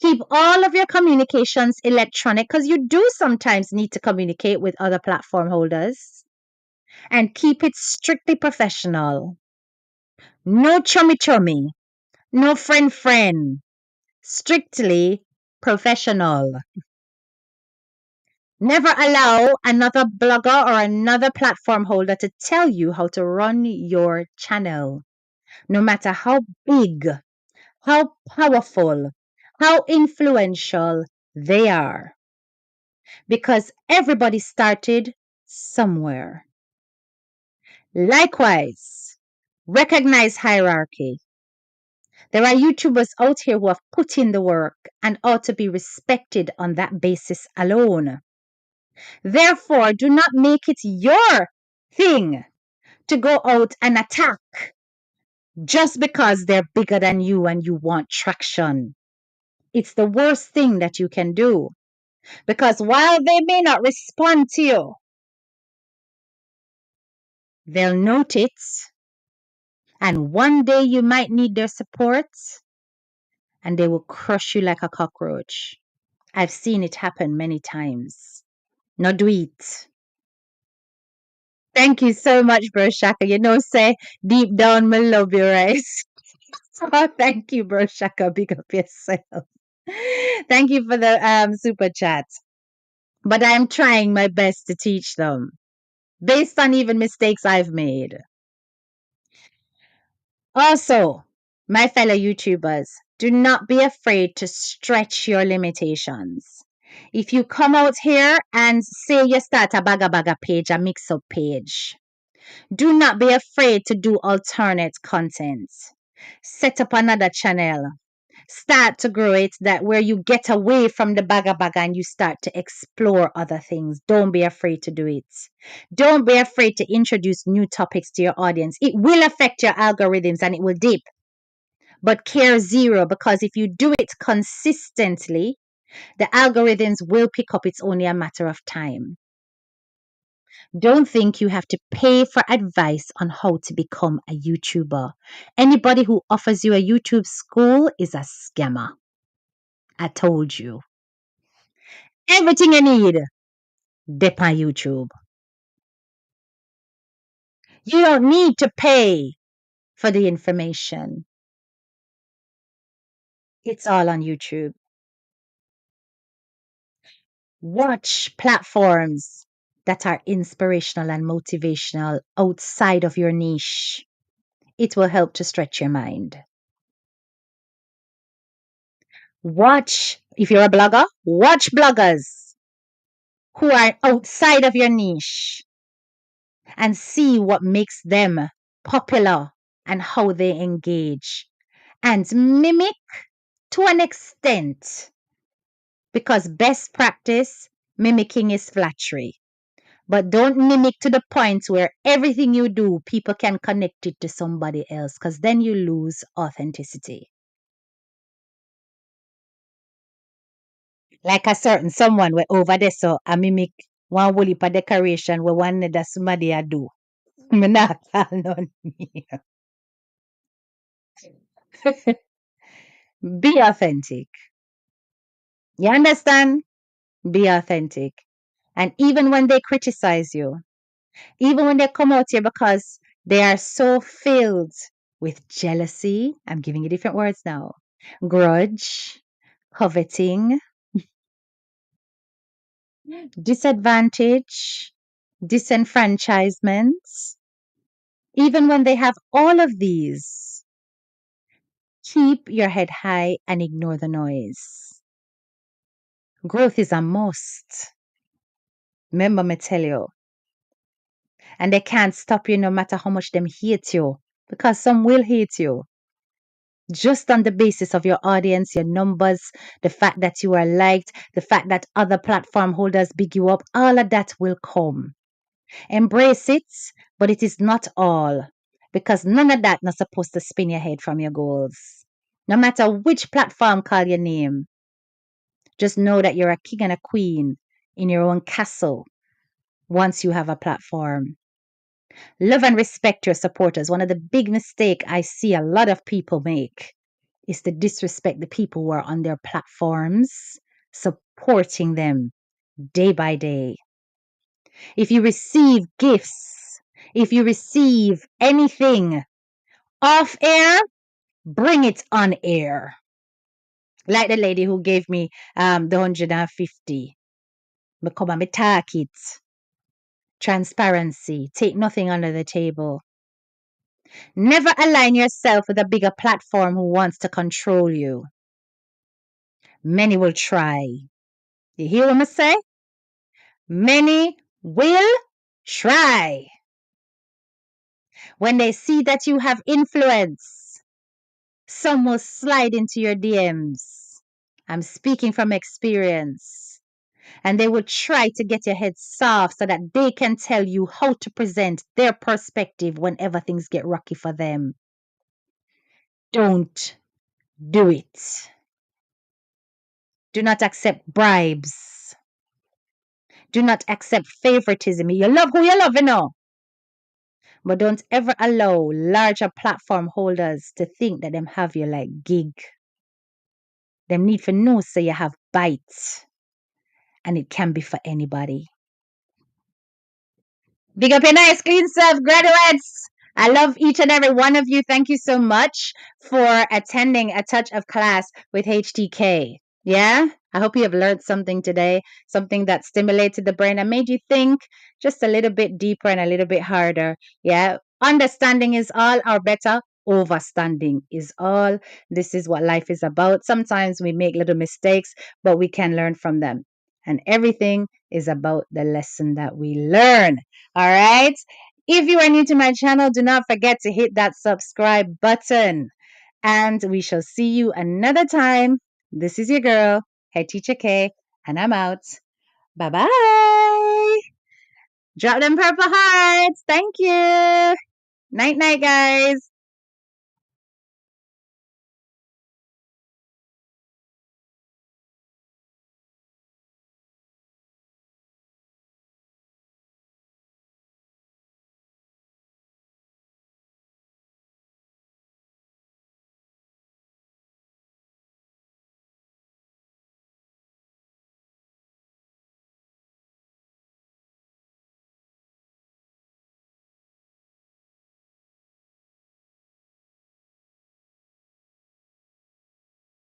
Keep all of your communications electronic because you do sometimes need to communicate with other platform holders. And keep it strictly professional. No chummy chummy. No friend friend. Strictly professional. Never allow another blogger or another platform holder to tell you how to run your channel. No matter how big, how powerful, how influential they are. Because everybody started somewhere. Likewise, recognize hierarchy. There are YouTubers out here who have put in the work and ought to be respected on that basis alone. Therefore, do not make it your thing to go out and attack just because they're bigger than you and you want traction. It's the worst thing that you can do. Because while they may not respond to you, they'll note it. And one day you might need their support and they will crush you like a cockroach. I've seen it happen many times. Not do it. Thank you so much, Bro Shaka. You know, say deep down, me love you, right? Oh, thank you, Bro Shaka. Big up yourself. Thank you for the super chat. But I'm trying my best to teach them based on even mistakes I've made. Also, my fellow YouTubers, do not be afraid to stretch your limitations. If you come out here and say you start a baga page, a mix up page, do not be afraid to do alternate content. Set up another channel. Start to grow it that where you get away from the baga and you start to explore other things. Don't be afraid to do it. Don't be afraid to introduce new topics to your audience. It will affect your algorithms and it will dip. But care zero, because if you do it consistently, the algorithms will pick up. It's only a matter of time. Don't think you have to pay for advice on how to become a YouTuber. Anybody who offers you a YouTube school is a scammer. I told you. Everything you need, dip on YouTube. You don't need to pay for the information. It's all on YouTube. Watch platforms that are inspirational and motivational outside of your niche. It will help to stretch your mind. Watch, if you're a blogger, watch bloggers who are outside of your niche and see what makes them popular and how they engage. and mimic to an extent, because best practice mimicking is flattery. But don't mimic to the point where everything you do, people can connect it to somebody else, because then you lose authenticity. Like a certain someone where over there, so I mimic one woolly pa decoration where one that somebody I do. Me not call none me. Be authentic. You understand? Be authentic. And even when they criticize you, even when they come out here because they are so filled with jealousy, I'm giving you different words now, grudge, coveting, disadvantage, disenfranchisement, even when they have all of these, keep your head high and ignore the noise. Growth is a must. Remember me tell you. And they can't stop you no matter how much them hate you. Because some will hate you. Just on the basis of your audience, your numbers, the fact that you are liked, the fact that other platform holders big you up, all of that will come. Embrace it, but it is not all. Because none of that not supposed to spin your head from your goals. No matter which platform call your name, just know that you're a king and a queen in your own castle once you have a platform. Love and respect your supporters. One of the big mistakes I see a lot of people make is to disrespect the people who are on their platforms, supporting them day by day. If you receive gifts, if you receive anything off air, bring it on air. Like the lady who gave me the 150. Me come and me talk it. Transparency. Take nothing under the table. Never align yourself with a bigger platform who wants to control you. Many will try. You hear what I say? Many will try. When they see that you have influence, some will slide into your DMs. I'm speaking from experience. And they will try to get your head soft so that they can tell you how to present their perspective whenever things get rocky for them. Don't do it. Do not accept bribes. Do not accept favoritism. You love who you love, you know. But don't ever allow larger platform holders to think that them have you like gig. Them need for know so you have bites. And it can be for anybody. Big up your nice clean self, graduates. I love each and every one of you. Thank you so much for attending a touch of class with HTK. Yeah, I hope you have learned something today, something that stimulated the brain and made you think just a little bit deeper and a little bit harder. Yeah, understanding is all, or better, overstanding is all. This is what life is about. Sometimes we make little mistakes, but we can learn from them. And everything is about the lesson that we learn. All right. If you are new to my channel, do not forget to hit that subscribe button. And we shall see you another time. This is your girl, Head Teacher K, and I'm out. Bye bye. Drop them purple hearts. Thank you. Night, night, guys.